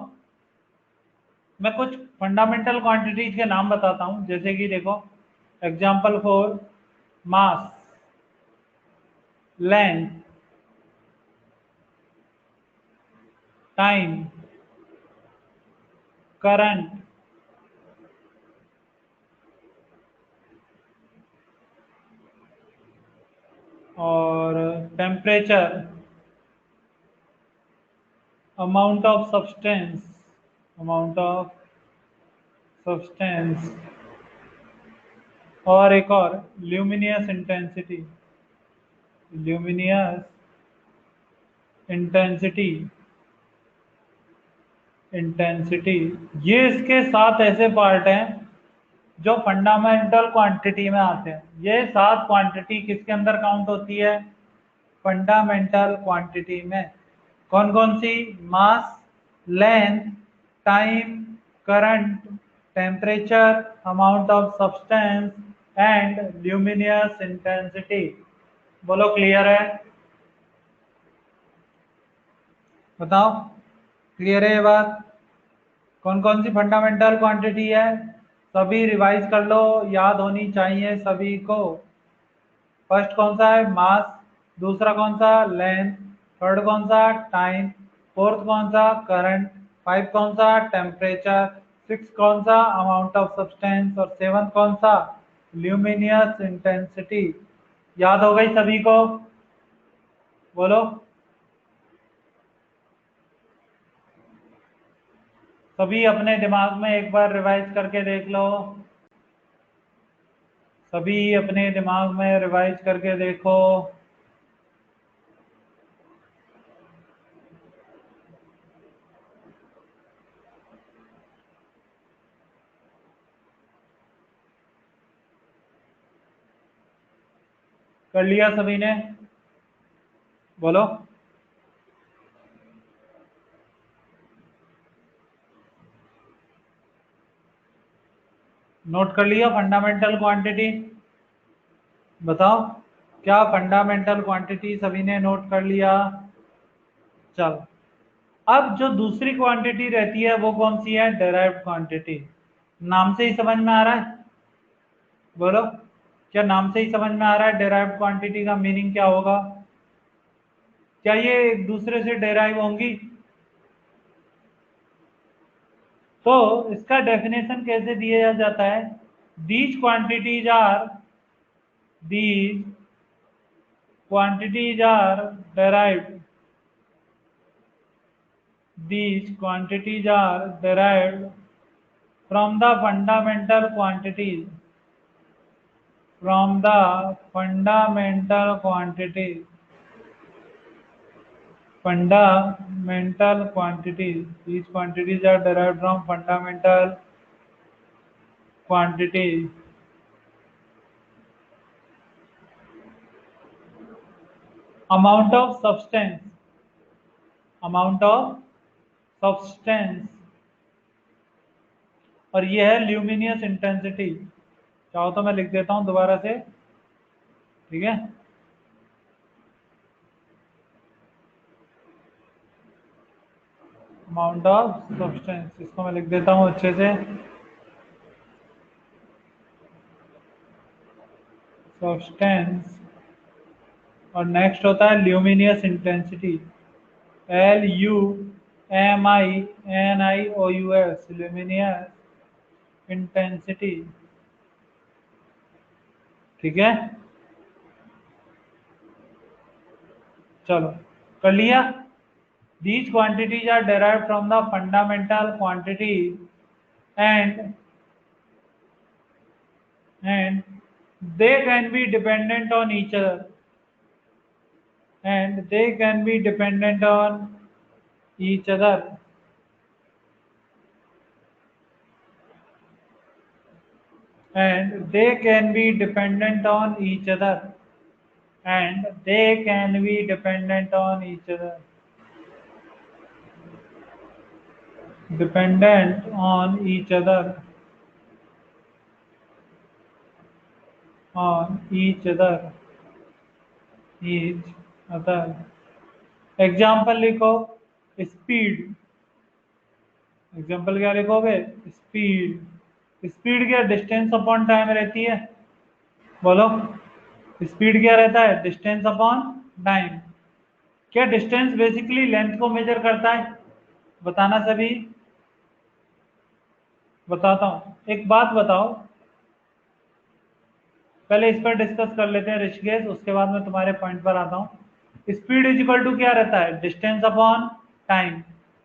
मैं कुछ फंडामेंटल क्वांटिटीज के नाम बताता हूं, जैसे कि देखो example for mass, length, time, current, और टेम्परेचर, अमाउंट ऑफ सब्सटेंस, और एक और ल्यूमिनियस इंटेंसिटी। ये इसके 7 ऐसे पार्ट हैं जो फंडामेंटल क्वांटिटी में आते हैं। ये 7 क्वांटिटी किसके अंदर काउंट होती है, फंडामेंटल क्वांटिटी में। कौन कौन सी, mass, length, time, current, temperature, amount of substance and luminous intensity. बोलो क्लियर है, बताओ क्लियर है ये बात। कौन कौन सी फंडामेंटल क्वांटिटी है, सभी रिवाइज कर लो, याद होनी चाहिए सभी को। फर्स्ट कौन सा है, मास, दूसरा कौन सा, लेंथ, थर्ड कौन सा, टाइम, फोर्थ कौन सा, करंट, 5 कौन सा, टेम्परेचर, 6 कौन सा, अमाउंट ऑफ सब्सटेंस, और 7 कौन सा, ल्यूमिनियस इंटेंसिटी। याद हो गई सभी को, बोलो। सभी अपने दिमाग में एक बार रिवाइज करके देख लो, सभी अपने दिमाग में रिवाइज करके देखो। कर लिया सभी ने, बोलो। नोट कर लिया फंडामेंटल क्वांटिटी, बताओ क्या फंडामेंटल क्वांटिटी सभी ने नोट कर लिया। चलो अब जो दूसरी क्वांटिटी रहती है वो कौन सी है, डेराइव्ड क्वांटिटी। नाम से ही समझ में आ रहा है, बोलो क्या नाम से ही समझ में आ रहा है डेराइव्ड क्वांटिटी का मीनिंग क्या होगा, क्या ये एक दूसरे से डेराइव होंगी। तो इसका डेफिनेशन कैसे दिया जाता है, these quantities are derived these quantities are derived from the fundamental quantities fundamental quantities. These quantities are derived from fundamental quantities. Amount of substance और ये है ल्यूमिनियस इंटेंसिटी। चाहो तो मैं लिख देता हूं दोबारा से, ठीक है। अमाउंट ऑफ सब्सटेंस, इसको मैं लिख देता हूं अच्छे से, सब्सटेंस। और नेक्स्ट होता है luminous intensity, LUMINIOUS, luminous intensity, ठीक है। चलो कर लिया। These quantities are derived from the fundamental quantities and they can be dependent on each other. And they can be dependent on each other. And they can be dependent on each other. And they can be dependent on each other. Dependent on each other. On each other. Each other. Example लिखो, स्पीड। एग्जाम्पल क्या लिखोगे? स्पीड। स्पीड क्या डिस्टेंस अपॉन टाइम रहती है? बोलो, स्पीड क्या रहता है? Distance upon time. क्या डिस्टेंस बेसिकली लेंथ को मेजर करता है? बताना सभी। बताता हूं, एक बात बताओ, पहले इस पर डिस्कस कर लेते हैं ऋषिकेश, उसके बाद मैं तुम्हारे पॉइंट पर आता हूं। स्पीड इज इक्वल टू क्या रहता है? Distance upon time.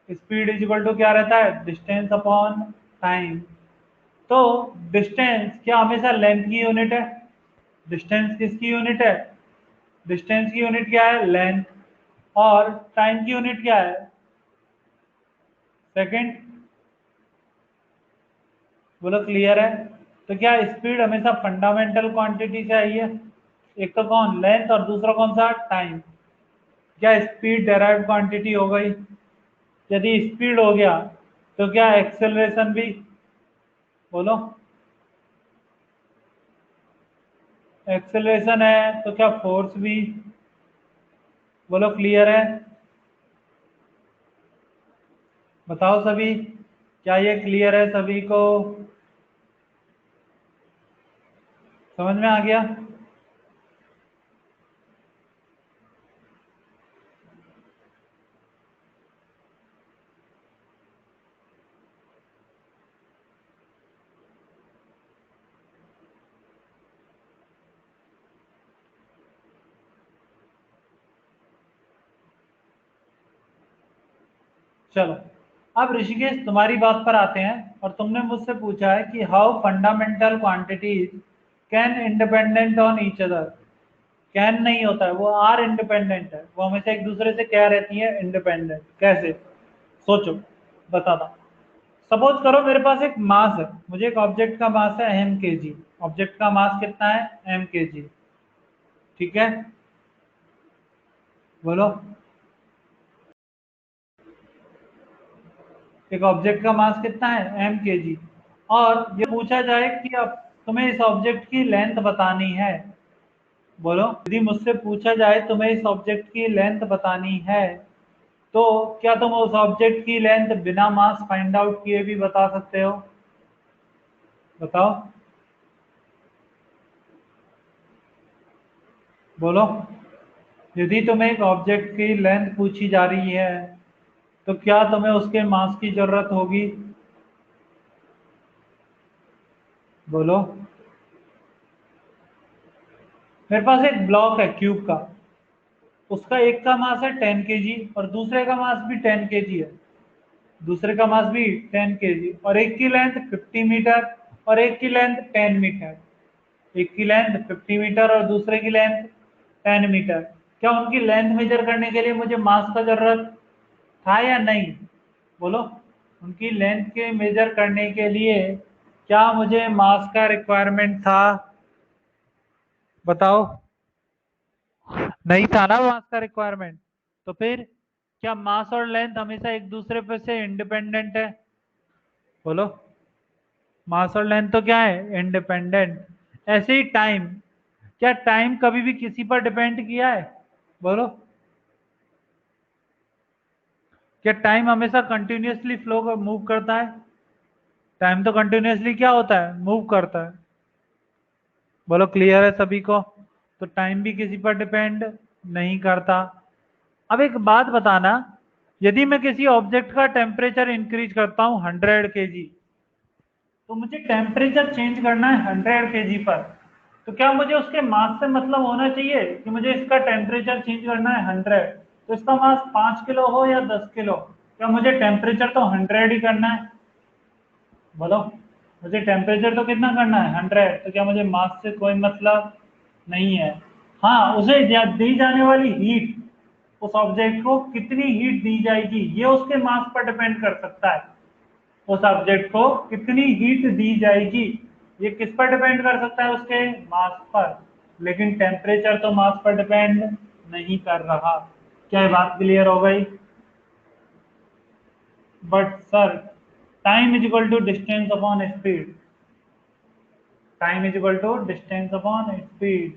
Speed is equal to क्या रहता है? Distance upon time. तो डिस्टेंस क्या हमेशा लेंथ की यूनिट है? डिस्टेंस किसकी यूनिट है? डिस्टेंस की यूनिट क्या है? लेंथ। और टाइम की यूनिट क्या है? सेकंड। बोलो क्लियर है? तो क्या स्पीड हमेशा फंडामेंटल क्वांटिटी से आई है? एक तो कौन? लेंथ, और दूसरा कौन सा? टाइम। क्या स्पीड डेराइव्ड क्वांटिटी हो गई? यदि स्पीड हो गया तो क्या एक्सेलरेशन भी? बोलो, एक्सेलरेशन है तो क्या फोर्स भी? बोलो क्लियर है? बताओ सभी, क्या ये क्लियर है सभी को? समझ में आ गया? चलो, अब ऋषिकेश तुम्हारी बात पर आते हैं, और तुमने मुझसे पूछा है कि how fundamental quantities can independent on each other. Can नहीं होता है, वो आर इंडिपेंडेंट है, वो हमेशा एक दूसरे से क्या रहती है? इंडिपेंडेंट। कैसे? सोचो, बताता हूं। सपोज करो मेरे पास एक मास है, मुझे एक ऑब्जेक्ट का मास है mkg। ऑब्जेक्ट का मास कितना है? mkg, ठीक है। बोलो, एक ऑब्जेक्ट का मास कितना है? mkg। और ये पूछा जाए कि अब तुम्हें इस ऑब्जेक्ट की लेंथ बतानी है। बोलो, यदि मुझसे पूछा जाए तुम्हें इस ऑब्जेक्ट की लेंथ बतानी है, तो क्या तुम उस ऑब्जेक्ट की लेंथ बिना मास फाइंड आउट किए भी बता सकते हो? बताओ, बोलो। यदि तुम्हें एक ऑब्जेक्ट की लेंथ पूछी जा रही है, तो क्या तुम्हें उसके मास की जरूरत होगी? बोलो। मेरे पास एक ब्लॉक है क्यूब का, उसका एक का मास है 10 kg और दूसरे का मास भी 10 kg है। दूसरे का मास भी 10 केजी, और एक की लेंथ 50 मीटर और एक की लेंथ 10 मीटर। एक की लेंथ 50 मीटर और दूसरे की लेंथ 10 मीटर। क्या उनकी लेंथ मेजर करने के लिए मुझे मास का जरूरत था या नहीं? बोलो, उनकी लेंथ के मेजर करने के लिए क्या मुझे मास का रिक्वायरमेंट था? बताओ। नहीं था ना मास का रिक्वायरमेंट। तो फिर क्या मास और लेंथ हमेशा एक दूसरे पर से इंडिपेंडेंट है? बोलो, मास और लेंथ तो क्या है? इंडिपेंडेंट। ऐसे ही टाइम, क्या टाइम कभी भी किसी पर डिपेंड किया है? बोलो, क्या टाइम हमेशा कंटिन्यूअसली फ्लो मूव करता है? टाइम तो कंटिन्यूअसली क्या होता है? मूव करता है। बोलो, क्लियर है सभी को? तो टाइम भी किसी पर डिपेंड नहीं करता। अब एक बात बताना, यदि मैं किसी ऑब्जेक्ट का टेम्परेचर इंक्रीज करता हूं 100 kg, तो मुझे टेम्परेचर चेंज करना है 100 kg पर, तो क्या मुझे उसके मास से मतलब होना चाहिए कि मुझे इसका टेम्परेचर चेंज करना है 100, तो इसका मास 5 किलो हो या 10 किलो, क्या मुझे टेम्परेचर तो 100 ही करना है? बोलो, मुझे टेम्परेचर तो कितना करना है? 100, तो क्या मुझे मास से कोई मतलब नहीं है? हाँ, उसे दी जाने वाली हीट, उस ऑब्जेक्ट को कितनी हीट दी जाएगी, ये उसके मास पर डिपेंड कर सकता है। उस ऑब्जेक्ट को कितनी हीट दी जाएगी, ये किस पर डिपेंड कर सकता है? उसके मास पर। लेकिन टेम्परेचर तो मास पर डिपेंड नहीं कर रहा। क्या ये बात क्लियर हो गई? But sir, time is equal to distance upon speed. Time is equal to distance upon speed.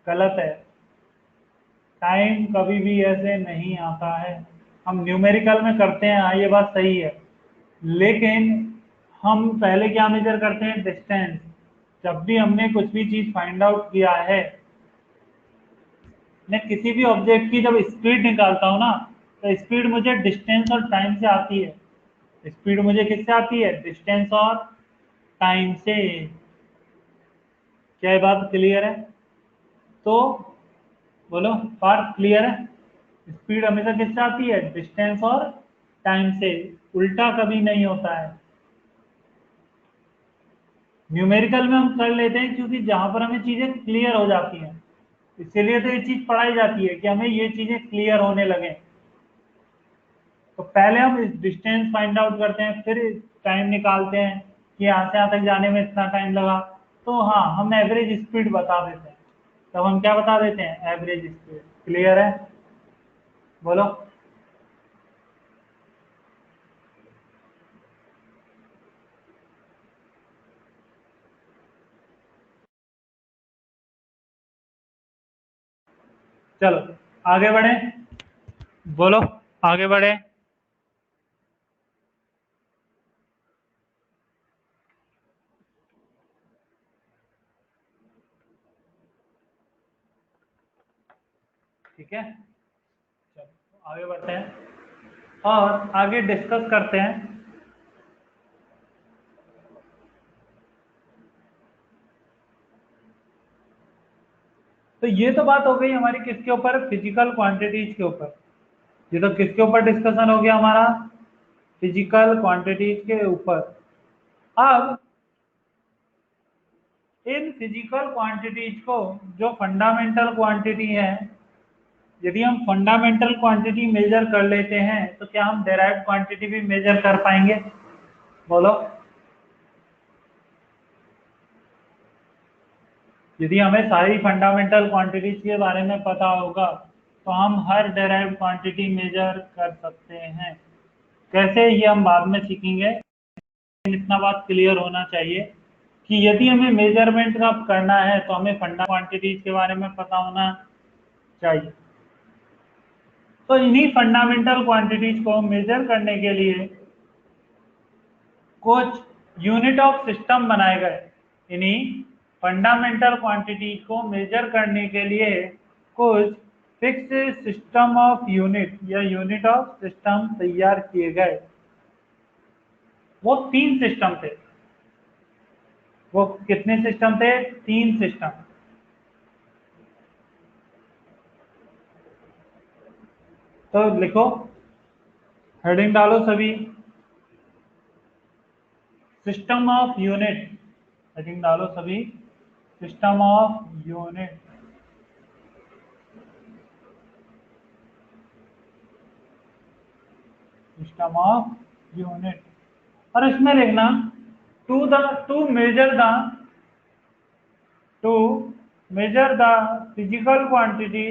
गलत है। टाइम कभी भी ऐसे नहीं आता है। हम न्यूमेरिकल में करते हैं, हाँ, ये बात सही है, लेकिन हम पहले क्या मेजर करते हैं? डिस्टेंस। जब भी हमने कुछ भी चीज फाइंड आउट किया है, मैं किसी भी ऑब्जेक्ट की जब स्पीड निकालता हूँ ना, तो स्पीड मुझे डिस्टेंस और टाइम से आती है। स्पीड मुझे किससे आती है? डिस्टेंस और टाइम से। क्या ये बात क्लियर है? तो बोलो, बात क्लियर है? स्पीड हमेशा किससे आती है? डिस्टेंस और टाइम से। उल्टा कभी नहीं होता है। न्यूमेरिकल में हम कर लेते हैं क्योंकि जहां पर हमें चीजें क्लियर हो जाती हैं, इसीलिए तो ये चीज पढ़ाई जाती है कि हमें ये चीजें क्लियर होने लगे। तो पहले हम इस डिस्टेंस फाइंड आउट करते हैं, फिर टाइम निकालते हैं कि यहाँ से यहाँ तक जाने में इतना टाइम लगा। तो हाँ, हम एवरेज स्पीड बता देते हैं। तब हम क्या बता देते हैं? Average speed. क्लियर है? बोलो। चलो आगे बढ़े। बोलो, आगे बढ़े। ठीक है, चलो आगे बढ़ते हैं और आगे डिस्कस करते हैं। तो ये तो बात हो गई हमारी किसके ऊपर? फिजिकल क्वांटिटीज के ऊपर। ये तो किसके ऊपर डिस्कशन हो गया हमारा? फिजिकल क्वांटिटीज के ऊपर। अब इन फिजिकल क्वांटिटीज को, जो फंडामेंटल क्वांटिटी है, यदि हम फंडामेंटल क्वांटिटी मेजर कर लेते हैं, तो क्या हम डेराइव्ड क्वांटिटी भी मेजर कर पाएंगे? बोलो, यदि हमें सारी फंडामेंटल क्वांटिटीज के बारे में पता होगा, तो हम हर डेराइव्ड क्वांटिटी मेजर कर सकते हैं। कैसे, ये हम बाद में सीखेंगे। इतना बात क्लियर होना चाहिए कि यदि हमें मेजरमेंट का करना है, तो हमें फंडा क्वांटिटीज के बारे में पता होना चाहिए। तो इन्हीं फंडामेंटल क्वांटिटीज को मेजर करने के लिए कुछ यूनिट ऑफ सिस्टम बनाए गए। इन्हीं फंडामेंटल क्वांटिटी को मेजर करने के लिए कुछ फिक्स सिस्टम ऑफ यूनिट या यूनिट ऑफ सिस्टम तैयार किए गए। वो 3 सिस्टम थे। वो कितने सिस्टम थे? 3 सिस्टम। तो लिखो, हेडिंग डालो सभी। सिस्टम ऑफ यूनिट, हेडिंग डालो सभी। System of unit, system of unit. और इसमें लिखना to measure the physical quantity,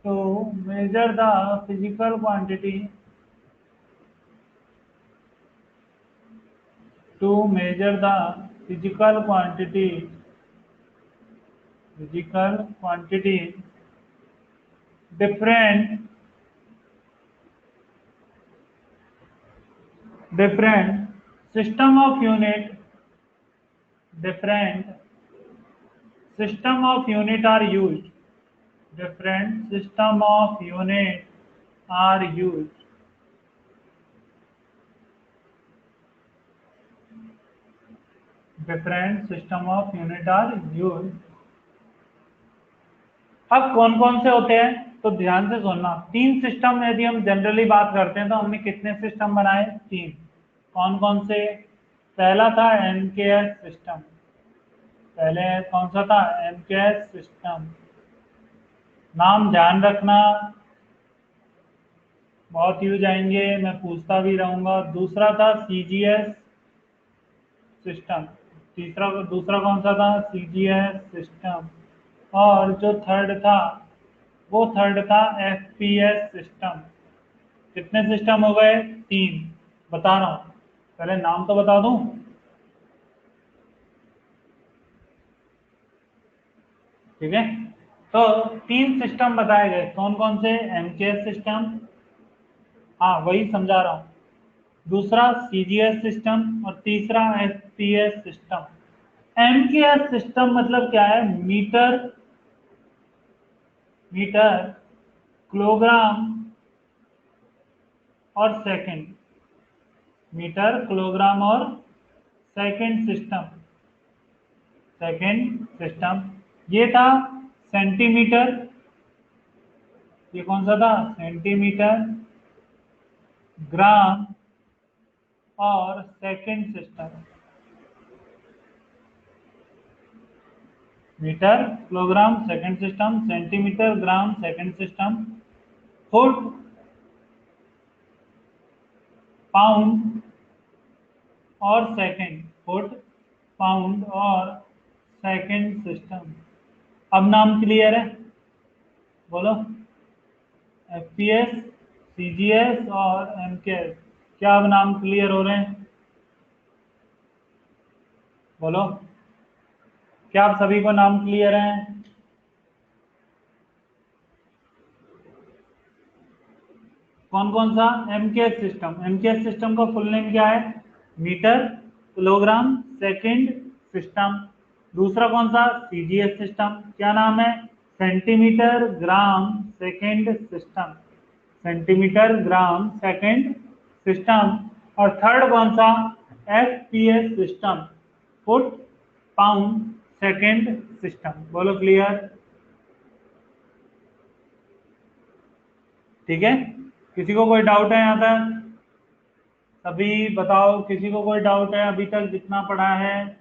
to measure the physical quantity, to measure the physical quantity, physical quantity different system of unit, different system of unit are used, different system of unit are used, different system of unit are used। अब कौन कौन से होते हैं तो ध्यान से सुनना। तीन सिस्टम यदि हम जनरली बात करते हैं तो हमने कितने सिस्टम बनाए? तीन। कौन कौन से? पहला था एमकेएस सिस्टम, पहले कौन सा था? MKS system. नाम ध्यान रखना, बहुत यूज आएंगे, मैं पूछता भी रहूंगा। दूसरा था सीजीएस सिस्टम, दूसरा कौन सा था? CGS system. और जो थर्ड था वो थर्ड था एफपीएस सिस्टम। कितने सिस्टम हो गए? तीन। बता रहा हूं, पहले नाम तो बता दूं। ठीक है, तो तीन सिस्टम बताए गए, कौन कौन से? एमकेएस सिस्टम, हाँ वही समझा रहा हूं। दूसरा सीजीएस सिस्टम और तीसरा एफपीएस सिस्टम। एमकेएस सिस्टम मतलब क्या है? मीटर किलोग्राम और सेकंड, मीटर किलोग्राम और सेकंड सिस्टम। ये था सेंटीमीटर, ये कौन सा था? सेंटीमीटर, ग्राम और second system. Metre kilogram second system, centimetre gram second system, foot pound और सेकंड, फुट पाउंड और सेकंड सिस्टम। अब नाम क्लियर है? बोलो। एफपीएस, सीजीएस और एमकेएस, क्या अब नाम क्लियर हो रहे हैं? बोलो, क्या आप सभी को नाम क्लियर है? कौन कौन सा? एमकेएस सिस्टम, एमकेएस सिस्टम का फुल नेम क्या है? Metre kilogram second system. दूसरा कौन सा? सीजीएस सिस्टम, क्या नाम है? Centimetre gram second system, centimetre gram second system. और थर्ड कौन सा? FPS system, foot pound second system. बोलो क्लियर? ठीक है, किसी को कोई डाउट है यहाँ तक? सभी बताओ, किसी को कोई डाउट है अभी तक जितना पढ़ा है?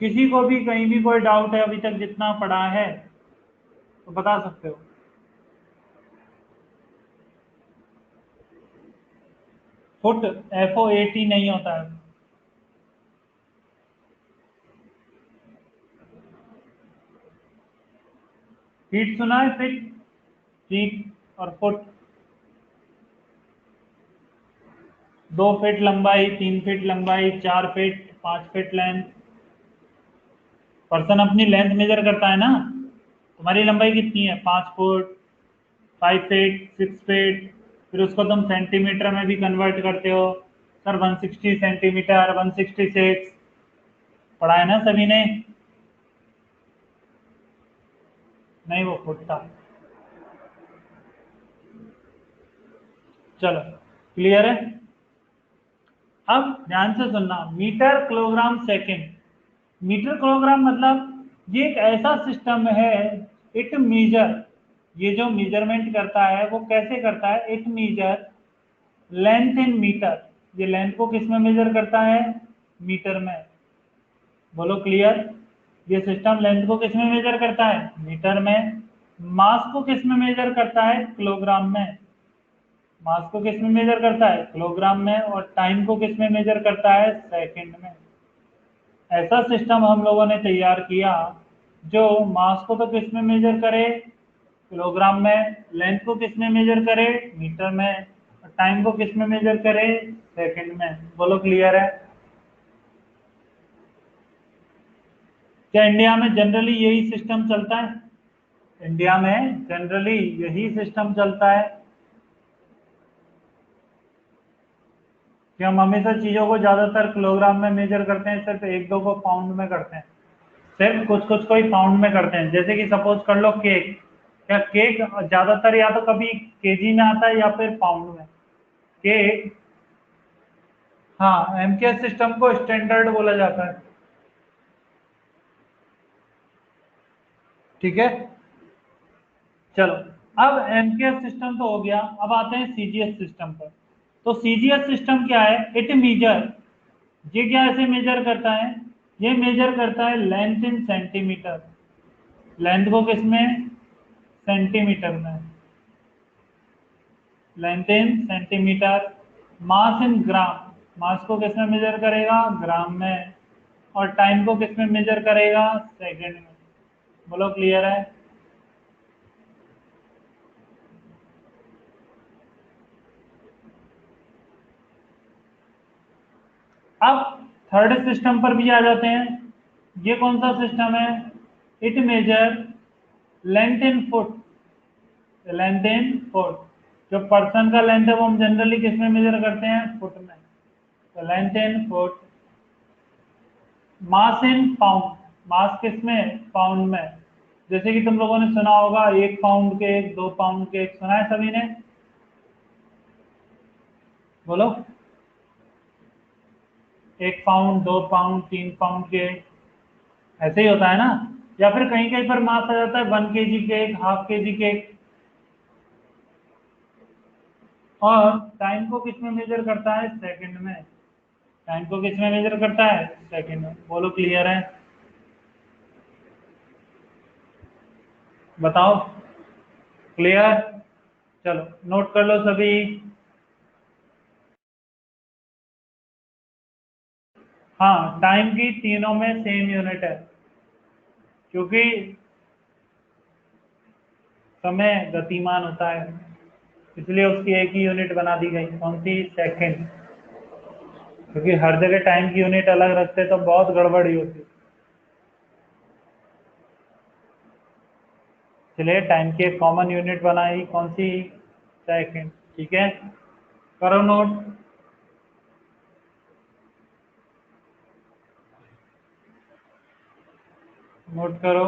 किसी को भी कहीं भी कोई डाउट है अभी तक जितना पढ़ा है तो बता सकते हो। फुट FOAT नहीं होता है। फीट सुना है? फीट, फीट और फुट। 2 फीट लंबाई, 3 फीट लंबाई, 4 फीट, 5 फीट लेंथ। पर्सन अपनी लेंथ मेजर करता है ना। तुम्हारी लंबाई कितनी है? 5 फुट, 5 फीट, 6 फीट। फिर उसको तुम सेंटीमीटर में भी कन्वर्ट करते हो। सर 160 सेंटीमीटर, 166 पढ़ा है ना सभी ने? नहीं, वो फुट था। चलो क्लियर है? अब ध्यान से सुनना, metre kilogram second. Metre kilogram मतलब ये एक ऐसा सिस्टम है, इट मेजर, ये जो मेजरमेंट करता है वो कैसे करता है, it measure length in metre. ये लेंथ को किस में मेजर करता है, मीटर में। बोलो क्लियर। ये सिस्टम लेंथ को किस में मेजर करता है, मीटर में। मास को किस में मेजर करता है, किलोग्राम में। मास को किस में मेजर करता है, किलोग्राम में। और टाइम को किस में मेजर करता है, सेकंड में। ऐसा सिस्टम हम लोगों ने तैयार किया जो मास को तो किस में मेजर करे, किलोग्राम में। लेंथ को किस में मेजर करे, मीटर में। और टाइम को किस में मेजर करे, सेकंड में। बोलो क्लियर है। क्या इंडिया में जनरली यही सिस्टम चलता है, इंडिया में जनरली यही सिस्टम चलता है कि हम हमेशा चीजों को ज्यादातर किलोग्राम में मेजर करते हैं, सिर्फ एक दो को पाउंड में करते हैं, सिर्फ कुछ कुछ को ही पाउंड में करते हैं। जैसे कि सपोज कर लो केक, क्या केक ज्यादातर या तो कभी केजी में आता है या फिर पाउंड में। केक, हाँ, एमकेएस सिस्टम को स्टैंडर्ड बोला जाता है। ठीक है, चलो। अब एमकेएस सिस्टम तो हो गया, अब आते हैं सीजीएस सिस्टम पर। तो सीजीएस सिस्टम क्या है, इट मेजर, ये क्या ऐसे मेजर करता है, ये मेजर करता है लेंथ इन सेंटीमीटर। लेंथ को किसमें, सेंटीमीटर में। Length in centimetre. मास इन ग्राम, मास को किसमें मेजर करेगा, ग्राम में। और टाइम को किसमें मेजर करेगा, सेकंड में। बोलो क्लियर है। अब थर्ड सिस्टम पर भी आ जाते हैं। ये कौन सा सिस्टम है, it measure length in foot. Length in foot, जो पर्सन का लेंथ है वो हम जनरली किस में मेजर करते हैं, फुट में। तो length in foot. Mass in pound, mass किस में, पाउंड में। जैसे कि तुम लोगों ने सुना होगा 1 पाउंड के एक, 2 पाउंड के एक, सुना है सभी ने। बोलो, 1 पाउंड, 2 पाउंड, 3 पाउंड के, ऐसे ही होता है ना। या फिर कहीं कहीं पर मास आ जाता है 1 केजी के एक, हाफ केजी के एक। और टाइम को किस में मेजर करता है, सेकंड में। टाइम को किस में मेजर करता है, सेकंड में। बोलो क्लियर है। बताओ, क्लियर। चलो नोट कर लो सभी। हाँ, टाइम की तीनों में सेम यूनिट है, क्योंकि समय गतिमान होता है, इसलिए उसकी एक ही यूनिट बना दी गई, कौन सी, सेकंड। क्योंकि हर जगह टाइम की यूनिट अलग रखते तो बहुत गड़बड़ी होती। चलिए, टाइम की एक कॉमन यूनिट बनाई, कौन सी, सेकंड। ठीक है, करो नोट। नोट करो।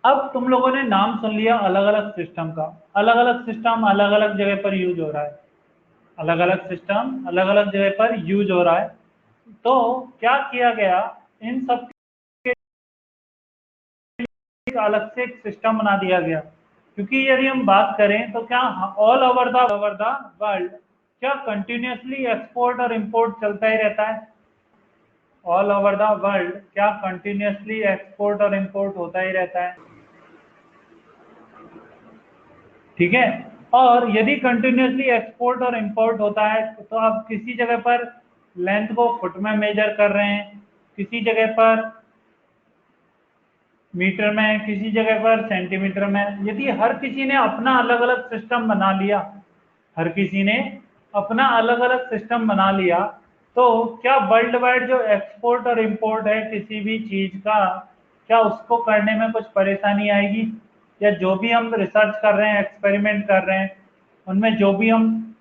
अब तुम लोगों ने नाम सुन लिया अलग अलग सिस्टम का। अलग अलग सिस्टम अलग अलग जगह पर यूज हो रहा है, अलग अलग सिस्टम अलग अलग जगह पर यूज हो रहा है। तो क्या किया गया, इन सब के अलग से एक सिस्टम बना दिया गया। क्योंकि यदि हम बात करें तो क्या ऑल ओवर द वर्ल्ड क्या कंटिन्यूसली एक्सपोर्ट और इंपोर्ट चलता ही रहता है। ऑल ओवर द वर्ल्ड क्या कंटिन्यूसली एक्सपोर्ट और इंपोर्ट होता ही रहता है। ठीक है। और यदि कंटिन्यूसली एक्सपोर्ट और इंपोर्ट होता है तो आप किसी जगह पर लेंथ को फुट में मेजर कर रहे हैं, किसी जगह पर मीटर में, किसी जगह पर सेंटीमीटर में। यदि हर किसी ने अपना अलग अलग सिस्टम बना लिया, हर किसी ने अपना अलग अलग सिस्टम बना लिया, तो क्या वर्ल्ड वाइड जो एक्सपोर्ट और इंपोर्ट है किसी भी चीज का, क्या उसको करने में कुछ परेशानी आएगी। या जो भी हम रिसर्च कर रहे हैं, एक्सपेरिमेंट कर रहे हैं, उनमें जो भी हम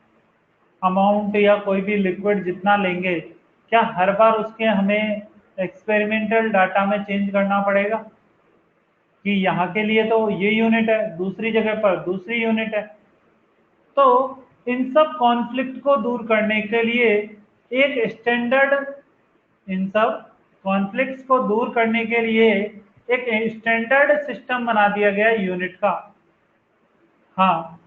अमाउंट या कोई भी लिक्विड जितना लेंगे, क्या हर बार उसके हमें एक्सपेरिमेंटल डाटा में चेंज करना पड़ेगा कि यहाँ के लिए तो ये यूनिट है, दूसरी जगह पर दूसरी यूनिट है? तो इन सब कॉन्फ्लिक्ट को दूर करने के लिए एक स्टैंडर्ड इन सब कॉन्फ्लिक्ट्स को दूर करने के लिए एक स्टैंडर्ड सिस्टम बना दिया गया यूनिट का। हाँ,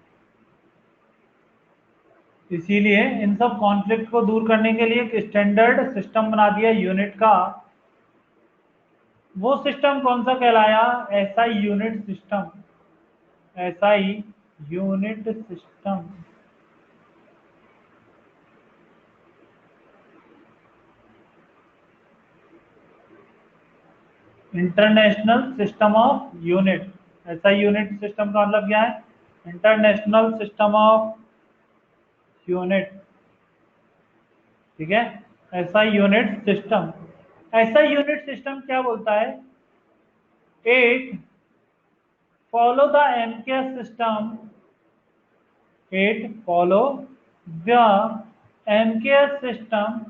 इसीलिए इन सब कॉन्फ्लिक्ट को दूर करने के लिए एक स्टैंडर्ड सिस्टम बना दिया यूनिट का। वो सिस्टम कौन सा कहलाया? SI unit system. SI unit system. International system of unit. SI unit system का मतलब क्या है? International system of unit. ठीक है, SI unit system. SI unit system क्या बोलता है? It follow the MKS system. It follow the MKS system.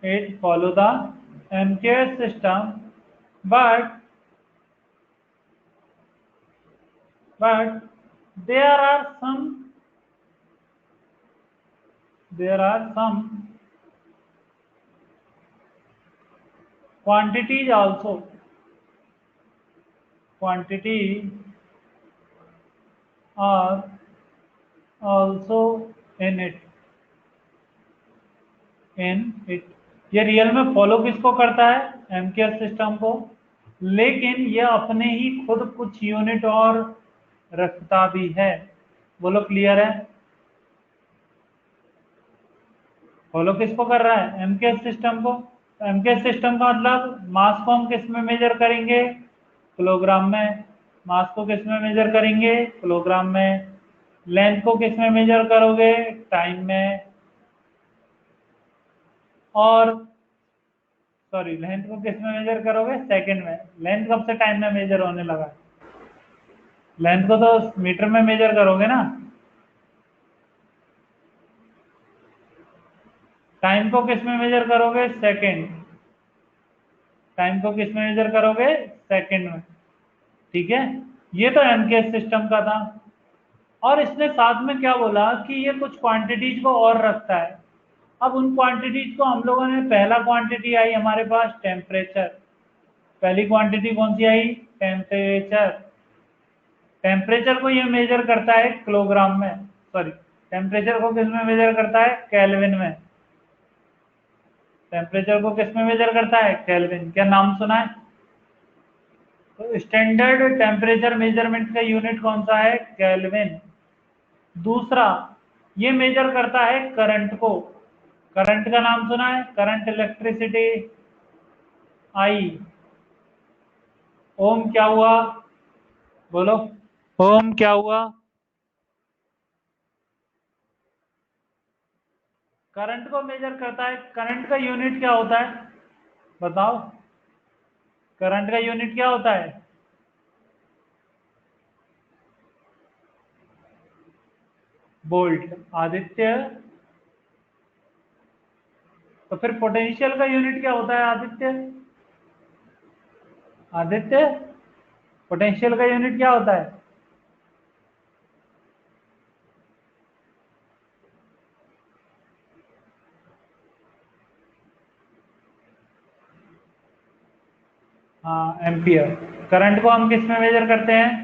It follow the MKS system, but there are some quantities also. Quantity are also in it. ये रियल में फॉलो किसको करता है? एमकेएस सिस्टम को, लेकिन ये अपने ही खुद कुछ यूनिट और रखता भी है। बोलो क्लियर है? फॉलो किसको कर रहा है? एमकेएस सिस्टम को। एमकेएस सिस्टम का मतलब मास को हम किस में मेजर करेंगे? किलोग्राम में। मास को किस में मेजर करेंगे? किलोग्राम में। लेंथ को किस में मेजर करोगे? टाइम में। और सॉरी, लेंथ को किस में मेजर करोगे? सेकंड में। लेंथ कब से टाइम में मेजर होने लगा? लेंथ को तो मीटर में मेजर करोगे ना। टाइम को किस में मेजर करोगे? सेकंड। टाइम को किस में मेजर करोगे? सेकंड में। ठीक है, ये तो एमकेएस सिस्टम का था। और इसने साथ में क्या बोला कि ये कुछ क्वांटिटीज को और रखता है। अब उन क्वांटिटीज को हम लोगों ने, पहला क्वांटिटी आई हमारे पास टेम्परेचर। पहली क्वांटिटी कौन सी आई? टेम्परेचर। टेम्परेचर को ये मेजर करता है किलोग्राम में, सॉरी, टेम्परेचर को किस में मेजर करता है? केल्विन में। टेम्परेचर को किस में मेजर करता है? केल्विन। क्या नाम सुना है? तो स्टैंडर्ड टेम्परेचर मेजरमेंट का यूनिट कौन सा है? केल्विन। दूसरा, ये मेजर करता है करंट को। करंट का नाम सुना है? करंट, इलेक्ट्रिसिटी, आई। ओम क्या हुआ? बोलो, ओम क्या हुआ? करंट को मेजर करता है। करंट का यूनिट क्या होता है? बताओ, करंट का यूनिट क्या होता है? वोल्ट। आदित्य, तो फिर पोटेंशियल का यूनिट क्या होता है? आदित्य, आदित्य, पोटेंशियल का यूनिट क्या होता है? हाँ, एम्पियर। करंट को हम किस में मेजर करते हैं?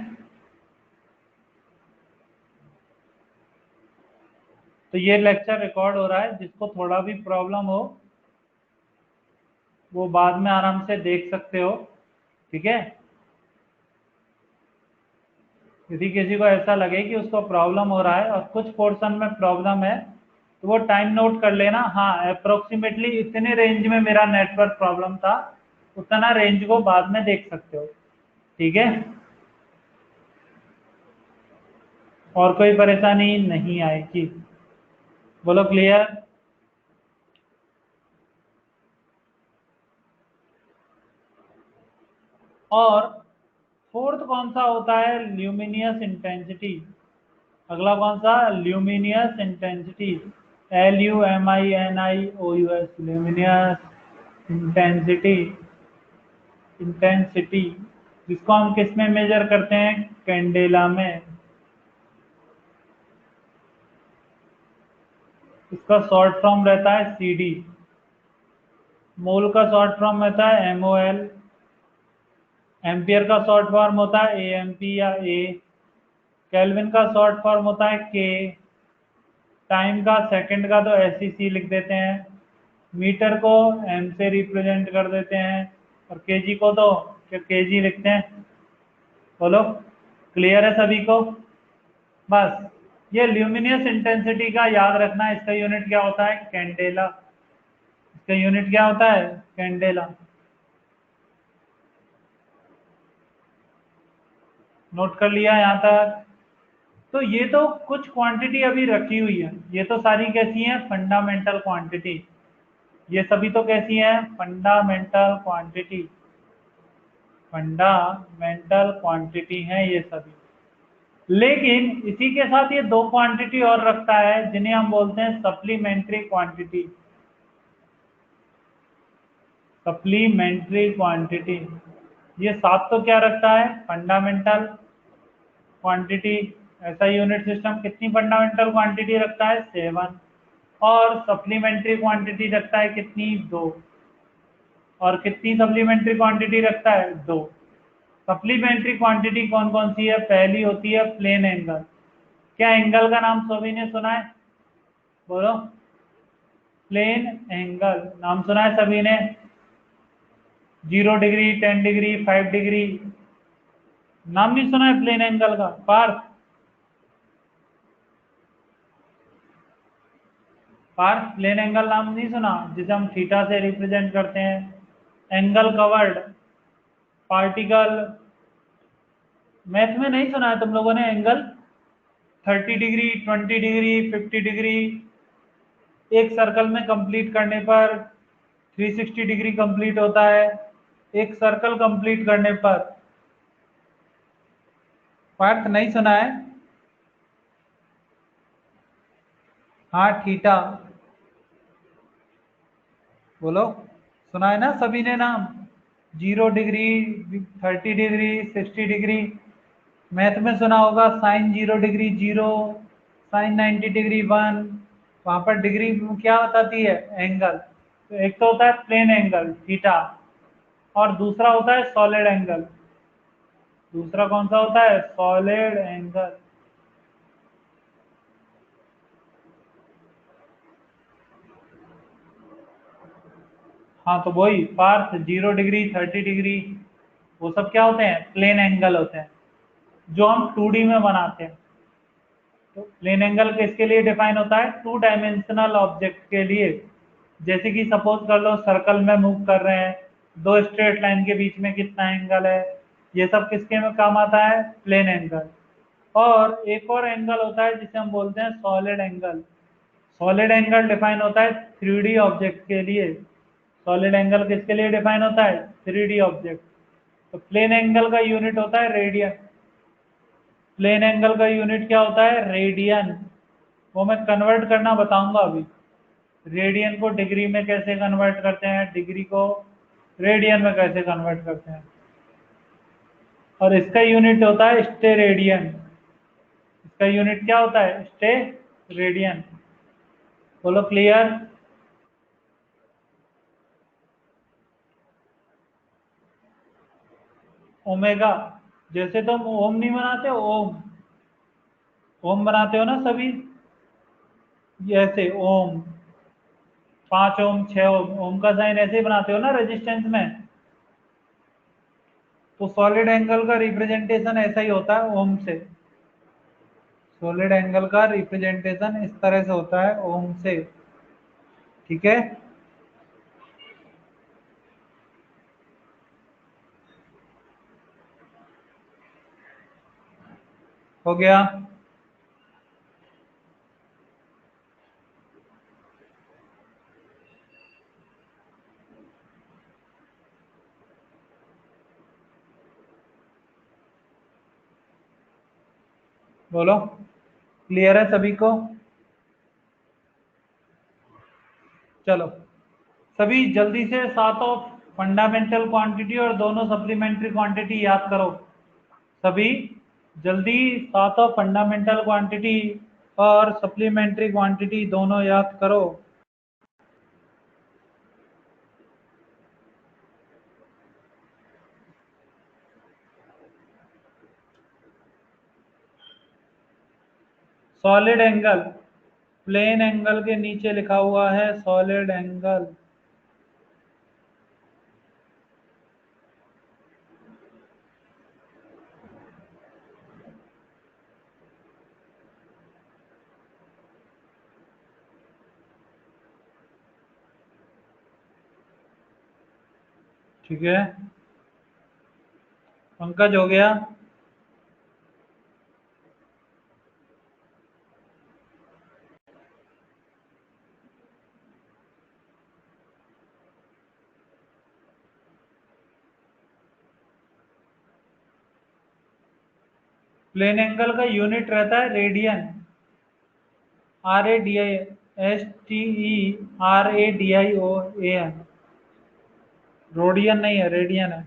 तो ये लेक्चर रिकॉर्ड हो रहा है, जिसको थोड़ा भी प्रॉब्लम हो वो बाद में आराम से देख सकते हो। ठीक है, यदि किसी को ऐसा लगे कि उसको प्रॉब्लम हो रहा है और कुछ पोर्शन में प्रॉब्लम है, तो वो टाइम नोट कर लेना। हाँ, अप्रोक्सीमेटली इतने रेंज में मेरा नेटवर्क प्रॉब्लम था, उतना रेंज को बाद में देख सकते हो। ठीक है, और कोई परेशानी नहीं आएगी। बोलो क्लियर? और फोर्थ कौन सा होता है? Luminous intensity. अगला कौन सा? Luminous intensity. LUMINIOUS, luminous intensity. Intensity जिसको हम किस में मेजर करते हैं? कैंडेला में। इसका शॉर्ट फॉर्म रहता है CD। मोल का शॉर्ट फॉर्म रहता है MOL। एम्पियर का शॉर्ट फॉर्म होता है AMP या A। केल्विन का शॉर्ट फॉर्म होता है K। टाइम का, सेकंड का तो SEC लिख देते हैं। मीटर को M से रिप्रेजेंट कर देते हैं। और केजी को तो केजी लिखते हैं। बोलो, क्लियर है सभी को? बस, ये ल्यूमिनियस इंटेंसिटी का याद रखना है। इसका यूनिट क्या होता है? कैंडेला। इसका यूनिट क्या होता है? कैंडेला। नोट कर लिया यहाँ तक? तो ये तो कुछ क्वांटिटी अभी रखी हुई है। ये तो सारी कैसी हैं? Fundamental quantity. ये सभी तो कैसी हैं? Fundamental quantity. फंडामेंटल क्वांटिटी हैं ये सभी। लेकिन इसी के साथ ये दो क्वांटिटी और रखता है जिन्हें हम बोलते हैं सप्लीमेंट्री क्वांटिटी। Supplementary quantity. ये साथ तो क्या रखता है? Fundamental quantity. ऐसा यूनिट सिस्टम कितनी फंडामेंटल क्वांटिटी रखता है? 7। और सप्लीमेंट्री क्वांटिटी रखता है कितनी? 2। और कितनी सप्लीमेंट्री क्वांटिटी रखता है? 2। सप्लीमेंट्री क्वांटिटी कौन कौन सी है? पहली होती है प्लेन एंगल। क्या एंगल का नाम सभी ने सुना है? बोलो। प्लेन एंगल नाम सुना है सभी ने? 0 डिग्री, 10 डिग्री, 5 डिग्री। नाम नहीं सुना है प्लेन एंगल का? पार्थ, पार्थ प्लेन एंगल नाम नहीं सुना, जिसे हम थीटा से रिप्रेजेंट करते हैं? Angle covered particle. मैथ में नहीं सुना है तुम लोगों ने एंगल? 30 degree, 20 degree, 50 degree. एक सर्कल में कंप्लीट करने पर 360 डिग्री कंप्लीट होता है। एक सर्कल कंप्लीट करने पर। पार्थ नहीं सुना है? हाँ, थीटा। बोलो, सुना है ना सभी ने नाम? 0 डिग्री, 30 डिग्री, 60 डिग्री। मैथ में सुना होगा साइन 0 डिग्री 0, साइन 90 डिग्री 1। वहां पर डिग्री क्या बताती है? एंगल। तो एक तो होता है प्लेन एंगल थीटा, और दूसरा होता है सॉलिड एंगल। दूसरा कौन सा होता है? Solid angle. हाँ, तो वही पार्थ 0 डिग्री, 30 डिग्री, वो सब क्या होते हैं? प्लेन एंगल होते हैं, जो हम 2D में बनाते हैं। तो प्लेन एंगल किसके लिए डिफाइन होता है? 2 डायमेंशनल ऑब्जेक्ट के लिए। जैसे कि सपोज कर लो सर्कल में मूव कर रहे हैं, दो स्ट्रेट लाइन के बीच में कितना एंगल है? ये सब किसके में काम आता है? Plane angle. और एक और एंगल होता है जिसे हम बोलते हैं solid angle. Solid angle define होता है 3D ऑब्जेक्ट के लिए। सॉलिड एंगल किसके लिए डिफाइन होता है? 3D object. तो प्लेन एंगल का यूनिट होता है रेडियन। प्लेन एंगल का यूनिट क्या होता है? रेडियन। वो मैं कन्वर्ट करना बताऊंगा अभी। रेडियन को डिग्री में कैसे कन्वर्ट करते हैं, डिग्री को रेडियन में कैसे कन्वर्ट करते हैं। और इसका यूनिट होता है स्टेरेडियन। इसका यूनिट क्या होता है? स्टेरेडियन। बोलो, क्लियर? ओमेगा। जैसे तुम ओम नहीं बनाते हो, ओम, ओम बनाते हो ना सभी? ऐसे ओम, 5 ओम, 6 ओम, ओम का साइन ऐसे ही बनाते हो ना रेजिस्टेंस में? तो सॉलिड एंगल का रिप्रेजेंटेशन ऐसा ही होता है ओम से। सॉलिड एंगल का रिप्रेजेंटेशन इस तरह से होता है ओम से। ठीक है? हो गया? बोलो, क्लियर है सभी को? चलो सभी जल्दी से सातों फंडामेंटल क्वांटिटी और दोनों सप्लीमेंट्री क्वांटिटी याद करो। सभी जल्दी सातों फंडामेंटल क्वांटिटी और सप्लीमेंट्री क्वांटिटी दोनों याद करो। सॉलिड एंगल, प्लेन एंगल के नीचे लिखा हुआ है सॉलिड एंगल। ठीक है, पंकज हो गया? प्लेन एंगल का यूनिट रहता है रेडियन, RADI, STERADIOAN। रोडियन नहीं है, रेडियन है।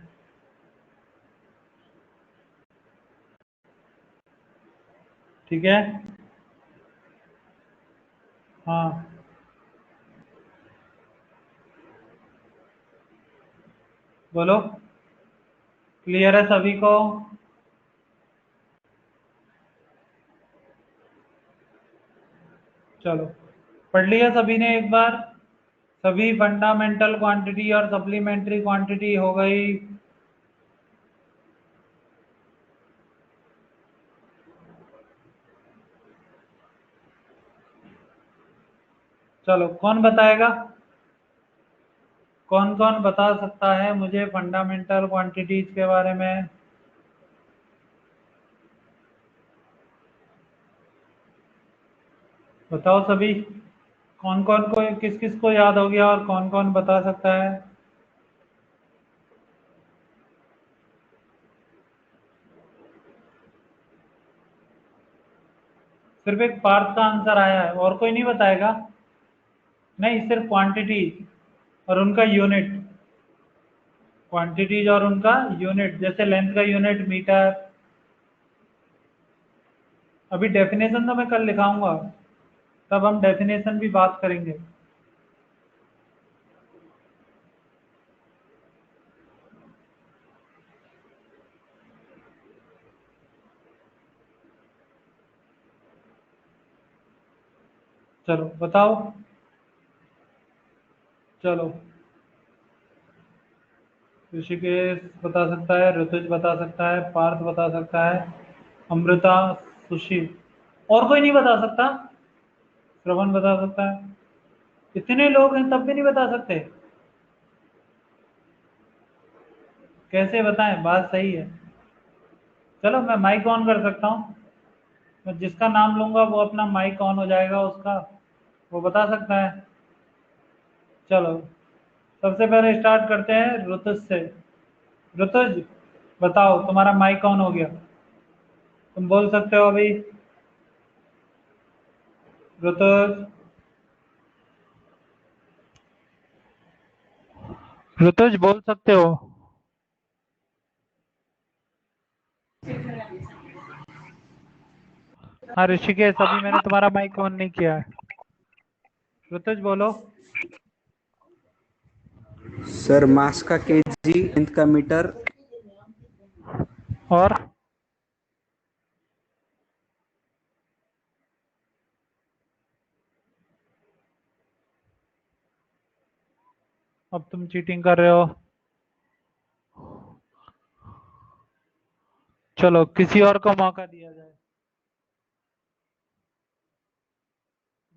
ठीक है, हाँ बोलो, क्लियर है सभी को? चलो पढ़ लिया सभी ने एक बार? सभी फंडामेंटल क्वांटिटी और सप्लीमेंट्री क्वांटिटी हो गई। चलो कौन बताएगा? कौन कौन बता सकता है मुझे फंडामेंटल क्वांटिटीज के बारे में? बताओ सभी, कौन कौन को, किस किस को याद हो गया और कौन कौन बता सकता है? सिर्फ एक पार्थ का आंसर आया है, और कोई नहीं बताएगा? नहीं, सिर्फ क्वांटिटी और उनका यूनिट। क्वांटिटीज और उनका यूनिट, जैसे लेंथ का यूनिट मीटर। अभी डेफिनेशन तो मैं कल लिखाऊंगा, तब हम डेफिनेशन भी बात करेंगे। चलो बताओ। चलो, ऋषिकेश बता सकता है, ऋतुज बता सकता है, पार्थ बता सकता है, अमृता, सुशील। और कोई नहीं बता सकता? श्रवण बता सकता है? इतने लोग हैं तब भी नहीं बता सकते? कैसे बताएं, बात सही है। चलो मैं माइक ऑन कर सकता हूँ, मैं जिसका नाम लूंगा वो अपना माइक ऑन हो जाएगा उसका, वो बता सकता है। चलो सबसे पहले स्टार्ट करते हैं ऋतुज से। ऋतुज बताओ, तुम्हारा माइक ऑन हो गया, तुम बोल सकते हो अभी। ऋतुज, ऋतुज बोल सकते हो? हाँ ऋषिकेश, अभी मैंने तुम्हारा माइक ऑन नहीं किया है। ऋतुज बोलो। सर मास का केजी, लेंथ का मीटर। और अब तुम चीटिंग कर रहे हो। चलो किसी और को मौका दिया जाए।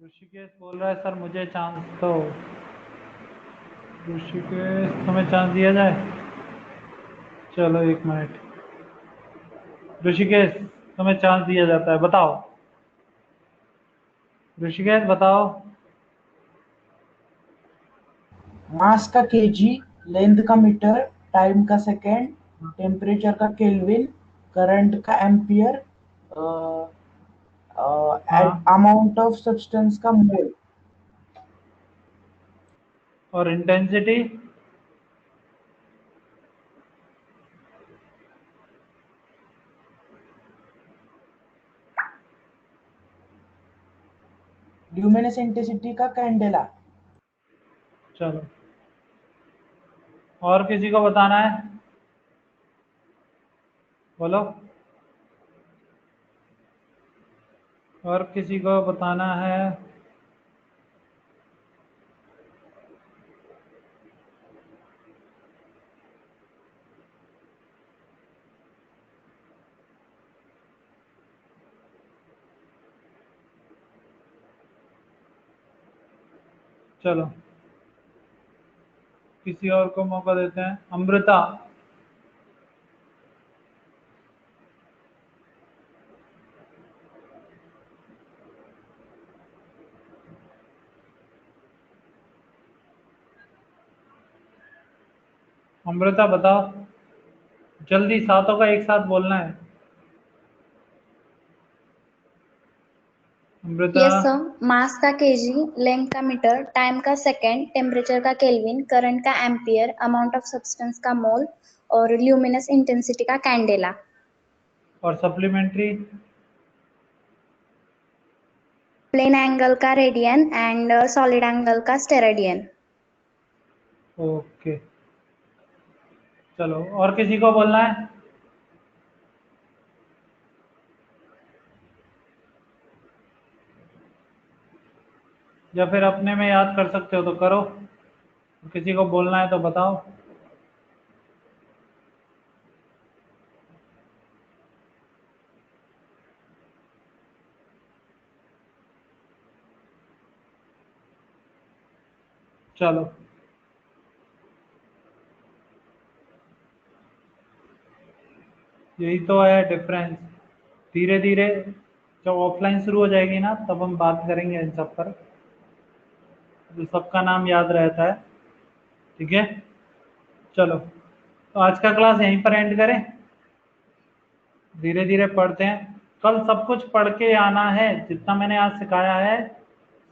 ऋषिकेश बोल रहा है सर मुझे चांस दो। ऋषिकेश तुम्हें चांस दिया जाए? चलो एक मिनट, ऋषिकेश तुम्हें चांस दिया जाता है, बताओ। ऋषिकेश बताओ। मास का केजी, लेंथ का मीटर, टाइम का सेकेंड, टेम्परेचर का केल्विन, करंट का एम्पियर, हाँ, अमाउंट ऑफ सब्सटेंस का मोल। और इंटेंसिटी? ल्यूमिनस इंटेंसिटी का कैंडेला। चलो, और किसी को बताना है? बोलो, और किसी को बताना है? चलो, किसी और को मौका देते हैं। अमृता। अमृता बताओ, जल्दी, सातों का एक साथ बोलना है। अमृता। Yes sir. मास का केजी, लेंथ का मीटर, टाइम का सेकंड, टेम्परेचर का केल्विन, करंट का एम्पियर, अमाउंट ऑफ सब्सटेंस का मोल और ल्यूमिनस इंटेंसिटी का कैंडेला। और सप्लीमेंट्री? प्लेन एंगल का रेडियन एंड सॉलिड एंगल का स्टेरेडियन। ओके, चलो, और किसी को बोलना है? या फिर अपने में याद कर सकते हो तो करो, किसी को बोलना है तो बताओ। चलो, यही तो है डिफरेंस। धीरे धीरे जब ऑफलाइन शुरू हो जाएगी ना, तब हम बात करेंगे इन सब पर, जो सबका नाम याद रहता है। ठीक है, चलो, तो आज का क्लास यहीं पर एंड करें। धीरे धीरे पढ़ते हैं, कल सब कुछ पढ़ के आना है, जितना मैंने आज सिखाया है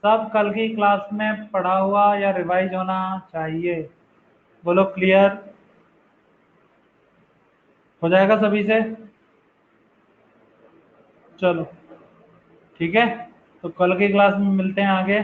सब कल की क्लास में पढ़ा हुआ या रिवाइज होना चाहिए। बोलो क्लियर? हो जाएगा सभी से? चलो, ठीक है, तो कल की क्लास में मिलते हैं आगे।